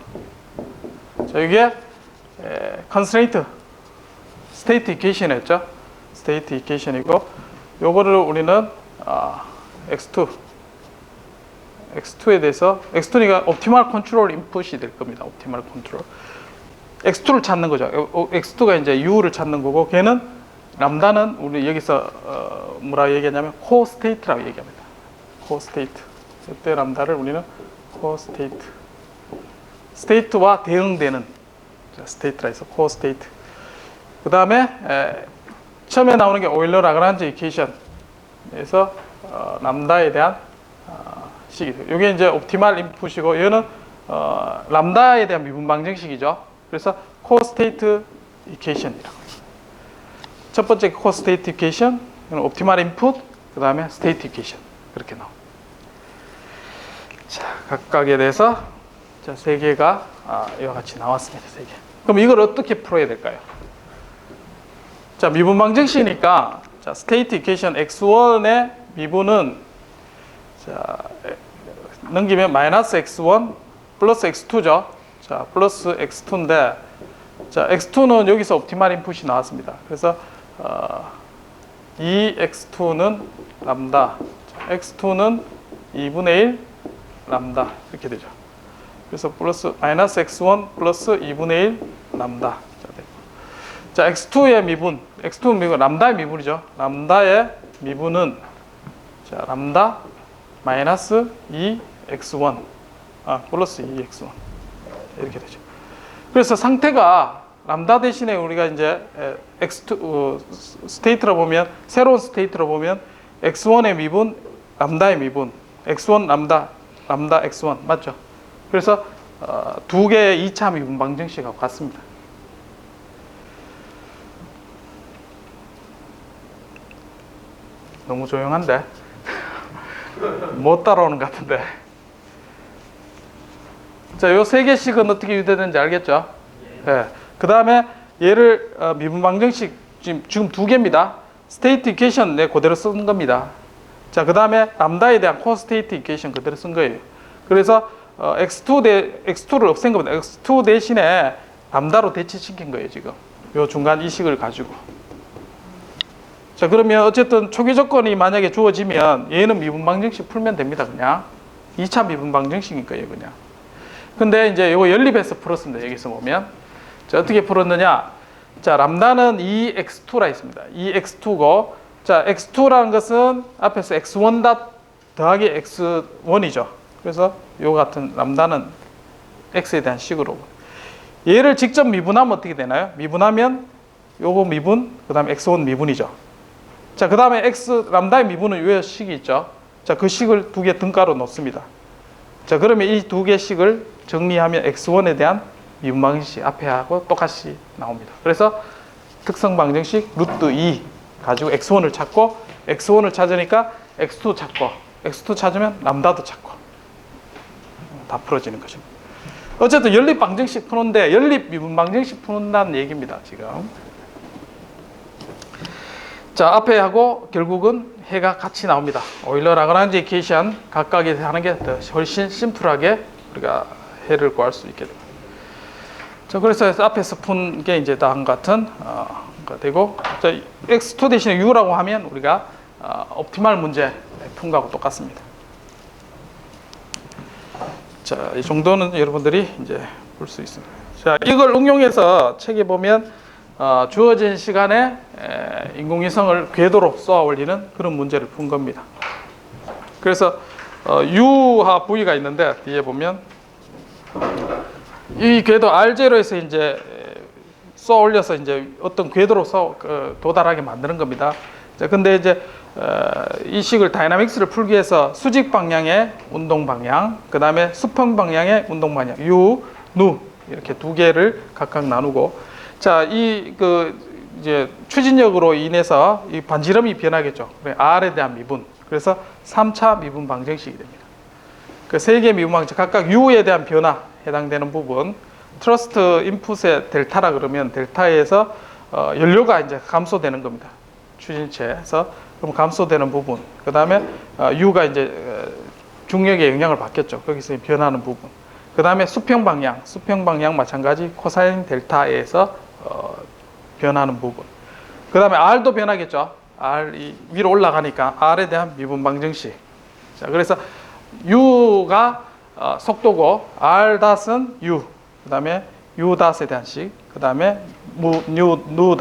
자, 이게 컨스트레인트 스테이트 이퀘이션이었죠. 스테이트 이퀘이션이고, 요거를 우리는 x2에 대해서 x2니까 옵티멀 컨트롤 인풋이 될 겁니다. 옵티멀 컨트롤. x2를 찾는 거죠. x2가 이제 u를 찾는 거고, 걔는 람다는 우리 여기서 뭐라 얘기하냐면 코 스테이트라고 얘기합니다. 코 스테이트. 이때 람다를 우리는 코 스테이트. 스테이트와 대응되는 스테이트라 해서 코 스테이트. 그 다음에 처음에 나오는 게 오일러 라그랑제 이퀘이션에서 람다에 대한 식이죠. 이게 이제 옵티멀 인풋이고, 얘는 람다에 대한 미분 방정식이죠. 그래서 코스테이트 이퀘이션이라고. 첫 번째 코스테이트 이퀘이션, 옵티멀 인풋, 그 다음에 스테이트 이퀘이션, 그렇게 나옵니다. 자, 각각에 대해서 자, 세 개가 이와 같이 나왔습니다. 세 개. 그럼 이걸 어떻게 풀어야 될까요? 자, 미분 방정식이니까 자, 스테이트 이퀘이션 x1의 미분은 자, 넘기면 마이너스 x1 플러스 x2죠. 자, 플러스 x2인데, 자, x2는 여기서 옵티멀 인풋이 나왔습니다. 그래서 2x2는 람다, x2는 2분의 1 람다 이렇게 되죠. 그래서 플러스 마이너스 x1 플러스 2분의 1 람다. 자, x2의 미분, x2 미분, 람다의 미분이죠. 람다의 미분은 자, 람다 마이너스 2x1 플러스 2x1 이렇게 되죠. 그래서 상태가 람다 대신에 우리가 이제 x2 스테이트로 보면, 새로운 스테이트로 보면 x1의 미분, 람다의 미분, x1 람다, 람다 x1 맞죠? 그래서 두 개의 2차 미분 방정식하고 같습니다. 너무 조용한데 못 따라오는 것 같은데. 자, 요 세 개씩은 어떻게 유도되는지 알겠죠? 예. 그 다음에 얘를 미분 방정식 지금 두 개입니다. 스테이트 이퀘이션 내 그대로 쓴 겁니다. 자, 그 다음에 람다에 대한 코스테이트 이퀘이션 그대로 쓴 거예요. 그래서 x2를 없앤 겁니다. x2 대신에 람다로 대체시킨 거예요, 지금. 요 중간 이 식을 가지고. 자, 그러면 어쨌든 초기 조건이 만약에 주어지면 얘는 미분 방정식 풀면 됩니다, 그냥. 2차 미분 방정식인 거예요, 그냥. 근데 이제 요거 연립해서 풀었습니다, 여기서 보면. 자, 어떻게 풀었느냐? 자, 람다는 2x2라 있습니다. 2x2고, 자, x2라는 것은 앞에서 x1 더하기 x1이죠. 그래서 요 같은 람다는 x에 대한 식으로. 얘를 직접 미분하면 어떻게 되나요? 미분하면 요거 미분, 그 다음에 x1 미분이죠. 자, 그 다음에 람다의 미분은 요 식이 있죠. 자, 그 식을 두 개 등가로 놓습니다. 자, 그러면 이 두 개 식을 정리하면 x1에 대한 미분 방정식 앞에 하고 똑같이 나옵니다. 그래서 특성 방정식 루트 2 가지고 x1을 찾고, x1을 찾으니까 x2 찾고, x2 찾으면 람다도 찾고 다 풀어지는 것입니다. 어쨌든 연립 방정식 푸는데 연립 미분 방정식 푸는다는 얘기입니다, 지금. 자, 앞에 하고 결국은 해가 같이 나옵니다. 오일러 라그랑지 이퀘이션 각각에 하는 게 더 훨씬 심플하게 우리가 해를 구할 수 있게 됩니다. 자, 그래서 앞에서 푼 게 이제 다음 같은 가 되고, 자, x2 대신에 u라고 하면 우리가 옵티멀 문제 푼 거하고 똑같습니다. 자, 이 정도는 여러분들이 이제 볼 수 있습니다. 자, 이걸 응용해서 책에 보면 주어진 시간에 인공위성을 궤도로 쏘아 올리는 그런 문제를 푼 겁니다. 그래서 U와 V가 있는데 뒤에 보면 이 궤도 R0에서 이제 쏘아 올려서 이제 어떤 궤도로 도달하게 만드는 겁니다. 자, 근데 이제 이 식을 다이나믹스를 풀기 위해서 수직 방향의 운동 방향, 그 다음에 수평 방향의 운동 방향, U, Nu 이렇게 두 개를 각각 나누고, 자, 이제 추진력으로 인해서 이 반지름이 변하겠죠. R에 대한 미분. 그래서 3차 미분 방정식이 됩니다. 그 세 개의 미분 방정식 각각 U에 대한 변화 해당되는 부분, 트러스트 인풋의 델타라 그러면 델타에서 연료가 이제 감소되는 겁니다. 추진체에서 그럼 감소되는 부분. 그 다음에 U가 이제 중력의 영향을 받겠죠. 거기서 변하는 부분. 그 다음에 수평 방향 마찬가지 코사인 델타에서 변하는 부분. 그 다음에 R도 변하겠죠. R이 위로 올라가니까 R에 대한 미분 방정식. 자, 그래서 U가 속도고 R-은 U, 그 다음에 U-에 대한 식, 그 다음에 Nu,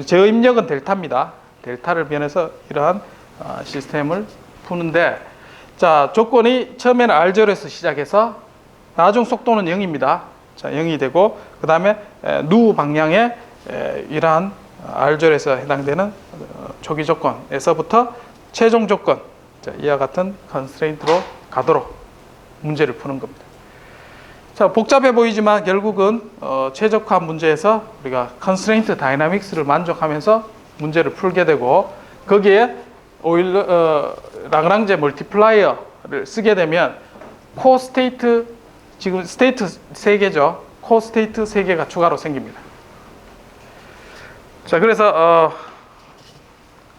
제어입력은 델타입니다. 델타를 변해서 이러한 시스템을 푸는데, 자, 조건이 처음에는 R0에서 시작해서 나중 속도는 0입니다. 자, 0이 되고, 그 다음에 Nu 방향에 이러한 R0에서 해당되는 초기 조건에서부터 최종 조건, 자, 이와 같은 컨스트레인트로 가도록 문제를 푸는 겁니다. 자, 복잡해 보이지만 결국은 최적화 문제에서 우리가 컨스트레인트 다이나믹스를 만족하면서 문제를 풀게 되고, 거기에 라그랑제 멀티플라이어를 쓰게 되면 코스테이트, 지금 스테이트 3개죠. 코스테이트 3개가 추가로 생깁니다. 자, 그래서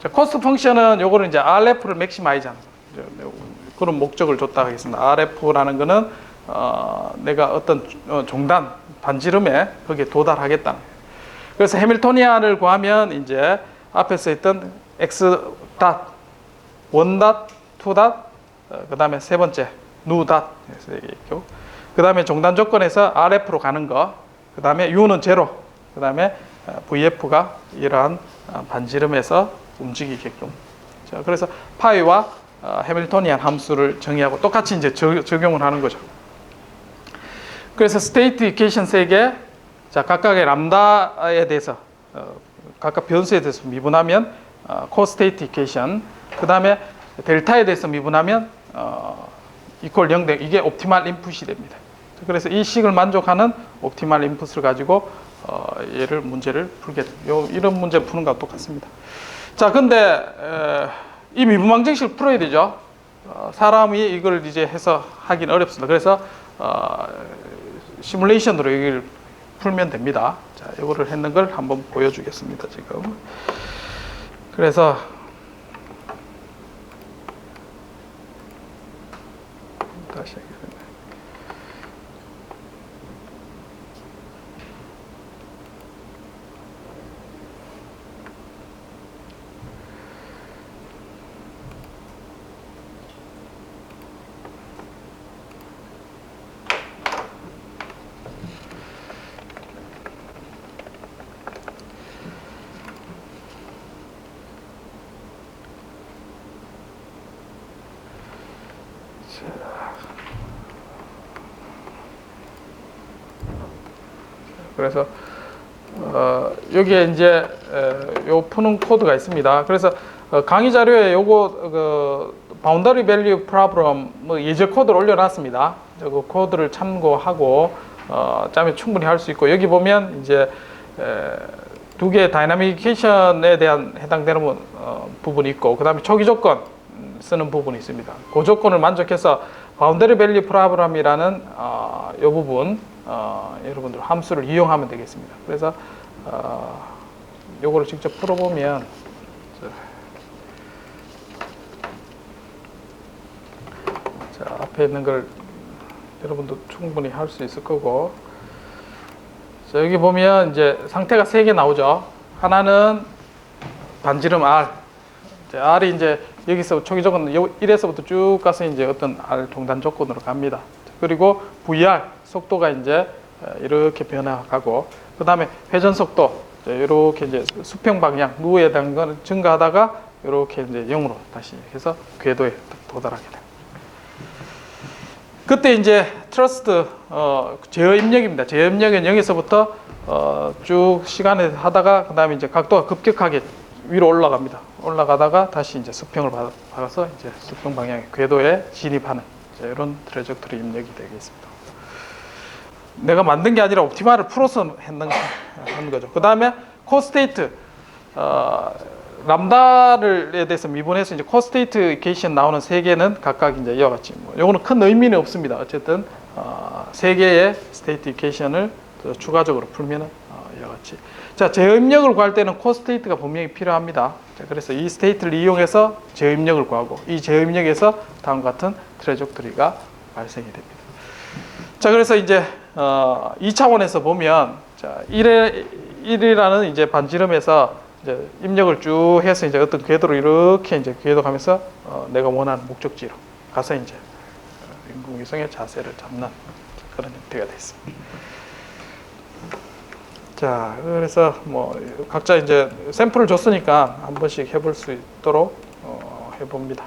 자, 코스트 펑션은 요거는 이제 RF를 맥시마이즈 하는 그런 목적을 줬다 하겠습니다. RF라는 거는 내가 어떤 종단, 반지름에 거기에 도달하겠다는 거예요. 그래서 해밀토니안을 구하면 이제 앞에서 했던 X 닷, 1 닷, 2 닷, 그 다음에 세 번째 Nu 닷, 그 다음에 종단 조건에서 RF로 가는 거, 그 다음에 U는 제로, 그 다음에 VF가 이러한 반지름에서 움직이게끔. 자, 그래서 파이와 해밀토니안 함수를 정의하고 똑같이 이제 적용을 하는 거죠. 그래서 스테이트 이퀘이션 3개, 자, 각각의 람다에 대해서 각각 변수에 대해서 미분하면 코스테이트 이퀘이션, 그 다음에 델타에 대해서 미분하면 이퀄 0 된 이게 옵티멀 인풋이 됩니다. 그래서 이 식을 만족하는 옵티멀 인풋을 가지고 문제를 풀게 됩니다. 이런 문제 푸는 거와 똑같습니다. 자, 근데 이 미분방정식을 풀어야 되죠. 사람이 이걸 이제 해서 하긴 어렵습니다. 그래서 시뮬레이션으로 여기를 풀면 됩니다. 자, 이거를 했는 걸 한번 보여주겠습니다. 지금. 그래서 다시 하겠습니다. 그래서 여기에 이제 요 푸는 코드가 있습니다. 그래서 강의 자료에 요거 바운더리 밸류 프로블럼 예제 코드를 올려놨습니다. 그 코드를 참고하고 짜면 충분히 할 수 있고, 여기 보면 이제 두 개의 다이나미케이션에 대한 해당되는 부분이 있고, 그 다음에 초기 조건 쓰는 부분이 있습니다. 그 조건을 만족해서 바운더리 밸류 프로블럼이라는 이 부분 여러분들 함수를 이용하면 되겠습니다. 그래서 요거를 직접 풀어보면 자, 앞에 있는 걸 여러분도 충분히 할 수 있을 거고, 자, 여기 보면 이제 상태가 3개 나오죠. 하나는 반지름 R. R이 이제 여기서 초기 조건 1에서부터 쭉 가서 이제 어떤 R 동단 조건으로 갑니다. 그리고 VR 속도가 이제 이렇게 변화하고, 그 다음에 회전 속도 이렇게 이제 수평 방향 누에 대한 건 증가하다가 이렇게 이제 0으로 다시 해서 궤도에 도달하게 됩니다. 그때 이제 트러스트 제어 입력입니다. 제어 입력은 0에서부터 쭉 시간에 하다가 그 다음에 이제 각도가 급격하게 위로 올라갑니다. 올라가다가 다시 이제 수평을 받아서 이제 수평 방향의 궤도에 진입하는 이런 트레젝토리 입력이 되겠습니다. 내가 만든 게 아니라 옵티마를 풀어서 하는 거죠. 그 다음에 코스테이트 람다를에 대해서 미분해서 이제 코스테이트 이케이션 나오는 3개는 각각 이제 이와 같이 요거는 큰 의미는 없습니다. 어쨌든 3개의 스테이트 이케이션을 추가적으로 풀면은 이와 같이. 자, 제어 입력을 구할 때는 코스테이트가 분명히 필요합니다. 자, 그래서 이 스테이트를 이용해서 제어 입력을 구하고, 이 제어 입력에서 다음과 같은 트레젝토리가 발생이 됩니다. 자, 그래서 이제 2차원에서 보면, 자, 1이라는 이제 반지름에서 이제 입력을 쭉 해서 이제 어떤 궤도로 이렇게 이제 궤도가면서 내가 원하는 목적지로 가서 이제 인공위성의 자세를 잡는 그런 형태가 되어 있습니다. 자, 그래서 뭐 각자 이제 샘플을 줬으니까 한 번씩 해볼 수 있도록 해봅니다.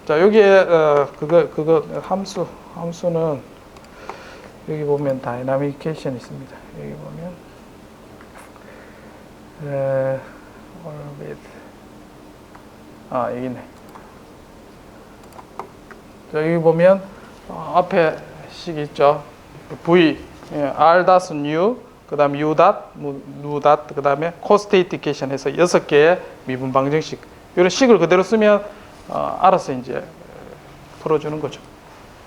자, 여기에 그거 함수는 여기 보면 다이나미케이션 있습니다. 여기 보면 orbit 여기 있네. 자, 여기 보면 앞에 식 있죠. V r.new 그 다음에 u. nu. 그 다음에 코스테이티케이션 해서 6개의 미분 방정식, 이런 식을 그대로 쓰면 알아서 이제 풀어주는 거죠.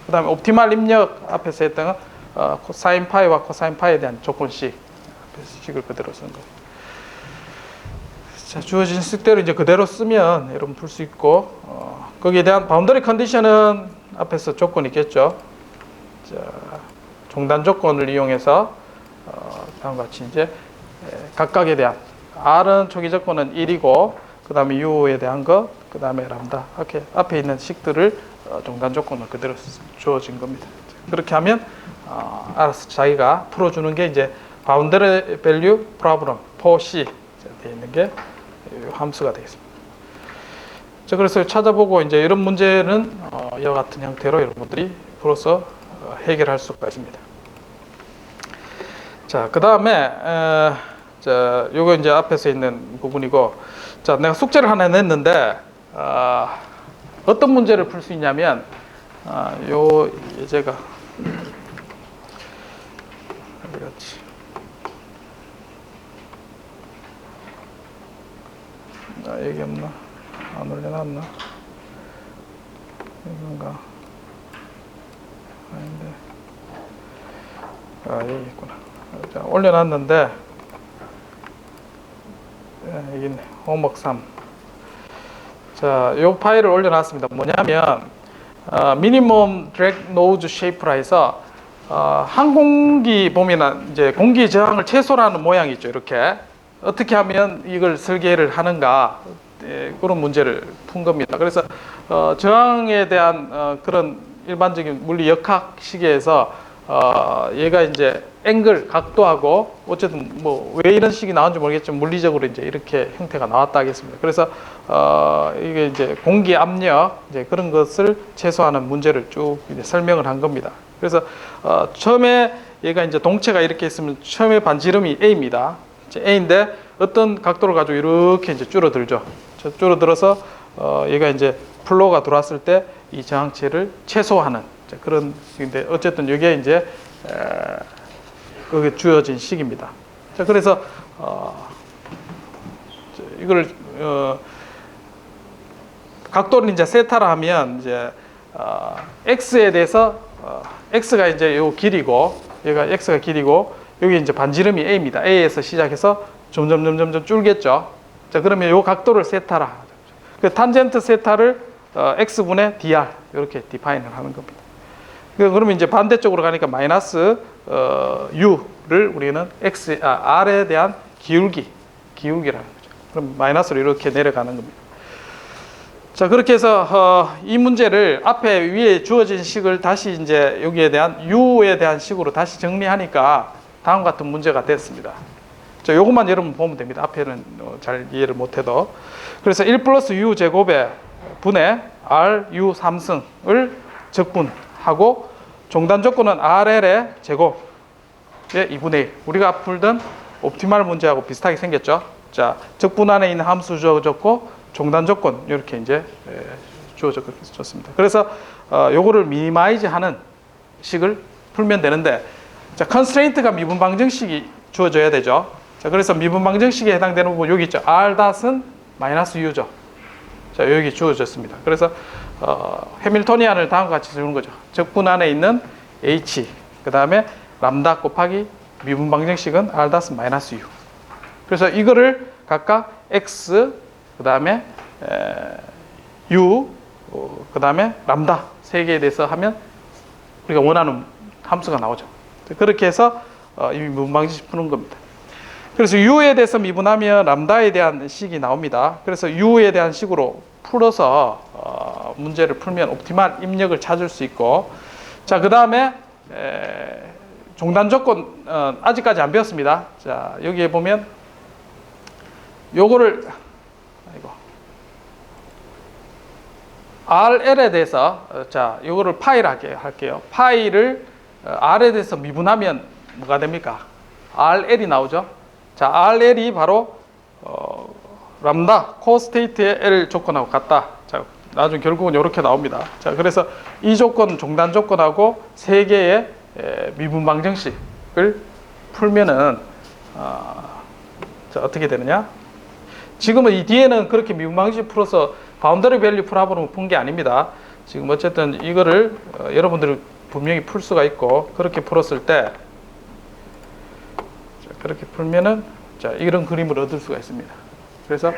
그 다음에 옵티말 입력 앞에서 했던 사인 파이와 코사인 파이에 대한 조건식 식을 그대로 쓰는 거예요. 자, 주어진 식대로 이제 그대로 쓰면 여러분 풀 수 있고, 거기에 대한 바운더리 컨디션은 앞에서 조건이 있겠죠. 자, 종단 조건을 이용해서 다음과 같이 이제 각각에 대한 R은 초기 조건은 1이고, 그 다음에 U에 대한 것, 그 다음에 람다, 이렇게 앞에 있는 식들을 종단 조건을 그대로 주어진 겁니다. 그렇게 하면 알아서 자기가 풀어주는 게 이제 바운더리 밸류 프로블럼 4C 되어 있는 게 함수가 되겠습니다. 자, 그래서 찾아보고 이제 이런 문제는 이와 같은 형태로 여러분들이 풀어서 해결할 수가 있습니다. 자, 그 다음에 자, 요거 이제 앞에서 있는 부분이고, 자, 내가 숙제를 하나 냈는데 어떤 문제를 풀 수 있냐면 요 예제가 어디 갔지? 여기 없나? 안 올려놨나? 이건가? 아닌데. 아, 여기 있구나. 자, 올려놨는데, 여기 있네. 호목업 3. 자, 요 파일을 올려놨습니다. 뭐냐면, 미니멈 드랙 노즈 쉐이프라 해서, 항공기 보면 이제 공기 저항을 최소로 하는 모양이 있죠. 이렇게. 어떻게 하면 이걸 설계를 하는가. 그런 문제를 푼 겁니다. 그래서 저항에 대한 그런 일반적인 물리 역학 시계에서 얘가 이제 앵글 각도하고 어쨌든 뭐 왜 이런 식이 나온지 모르겠지만 물리적으로 이제 이렇게 형태가 나왔다 하겠습니다. 그래서 이게 이제 공기 압력 이제 그런 것을 최소화하는 문제를 쭉 이제 설명을 한 겁니다. 그래서 처음에 얘가 이제 동체가 이렇게 있으면 처음에 반지름이 A입니다. A인데 어떤 각도를 가지고 이렇게 이제 줄어들죠. 줄어들어서 얘가 이제 플로우가 들어왔을 때 이 저항체를 최소화하는 그런 식인데 어쨌든 이게 이제 그게 주어진 식입니다. 자, 그래서 이걸 각도를 이제 세타라 하면 이제 x에 대해서 x가 이제 요 길이고 얘가 x가 길이고 여기 이제 반지름이 a입니다. a에서 시작해서 점점 줄겠죠. 자, 그러면 요 각도를 세타라. 그 탄젠트 세타를 x분의 dr 이렇게 디파인을 하는 겁니다. 그러면 이제 반대쪽으로 가니까 마이너스 u를 우리는 r에 대한 기울기라는 거죠. 그럼 마이너스로 이렇게 내려가는 겁니다. 자, 그렇게 해서 이 문제를 앞에 위에 주어진 식을 다시 이제 여기에 대한 u에 대한 식으로 다시 정리하니까 다음 같은 문제가 됐습니다. 자, 요것만 여러분 보면 됩니다. 앞에는 잘 이해를 못해도. 그래서 1 플러스 u 제곱에 분의 r u 3승을 적분하고 종단 조건은 RL의 제곱의 2분의 1. 우리가 풀던 옵티멀 문제하고 비슷하게 생겼죠. 자, 적분 안에 있는 함수 주어졌고 종단 조건 이렇게 이제 주어졌습니다. 그래서 요거를 미니마이즈 하는 식을 풀면 되는데, 자, 컨스트레인트가 미분 방정식이 주어져야 되죠. 자, 그래서 미분 방정식에 해당되는 부분 여기 있죠. R-은 마이너스 U죠. 자, 여기 주어졌습니다. 그래서 해밀토니안을 다음과 같이 주는 거죠. 적분 안에 있는 H, 그 다음에 람다 곱하기 미분 방정식은 R- 마이너스 U. 그래서 이거를 각각 X, 그 다음에 U, 그 다음에 람다 세 개에 대해서 하면 우리가 원하는 함수가 나오죠. 그렇게 해서 이 미분 방정식 푸는 겁니다. 그래서 U에 대해서 미분하면 람다에 대한 식이 나옵니다. 그래서 U에 대한 식으로 풀어서 문제를 풀면 옵티멀 입력을 찾을 수 있고, 자, 그 다음에 종단 조건 아직까지 안 배웠습니다. 자, 여기에 보면 요거를 RL에 대해서 자, 요거를 파이라게 할게요. 파이를 R에 대해서 미분하면 뭐가 됩니까? RL이 나오죠. 자, RL이 바로 람다 코스테이트의 L 조건하고 같다. 자, 나중에 결국은 이렇게 나옵니다. 자, 그래서 이 조건 종단 조건하고 세 개의 미분 방정식을 풀면은 자, 어떻게 되느냐? 지금은 이 뒤에는 그렇게 미분 방정식 풀어서 바운더리 밸류 프로블럼을 푼 게 아닙니다. 지금 어쨌든 이거를 여러분들이 분명히 풀 수가 있고, 그렇게 풀었을 때 그렇게 풀면은 자, 이런 그림을 얻을 수가 있습니다. 그래서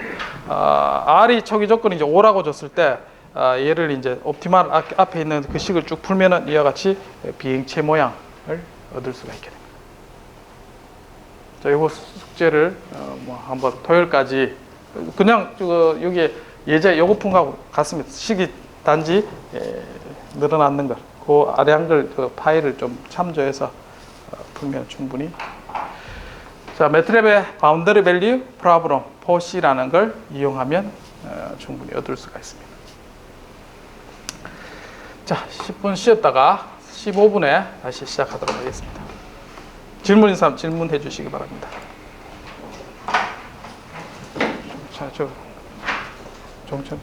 R이 초기 조건이 이제 5라고 줬을 때 얘를 이제 옵티멀 앞에 있는 그 식을 쭉 풀면은 이와 같이 비행체 모양을 얻을 수가 있게 됩니다. 자, 요거 숙제를 뭐 한번 토요일까지 그냥 여기에 예제 요거 푼 거하고 같습니다. 식이 단지 늘어났는 것. 그 아래 한글 그 파일을 좀 참조해서 풀면 충분히. 자, 매트랩의 바운더리 밸류 프로블럼 4C라는 걸 이용하면 충분히 얻을 수가 있습니다. 자, 10분 쉬었다가 15분에 다시 시작하도록 하겠습니다. 질문 있는 사람 질문해 주시기 바랍니다. 자, 종천.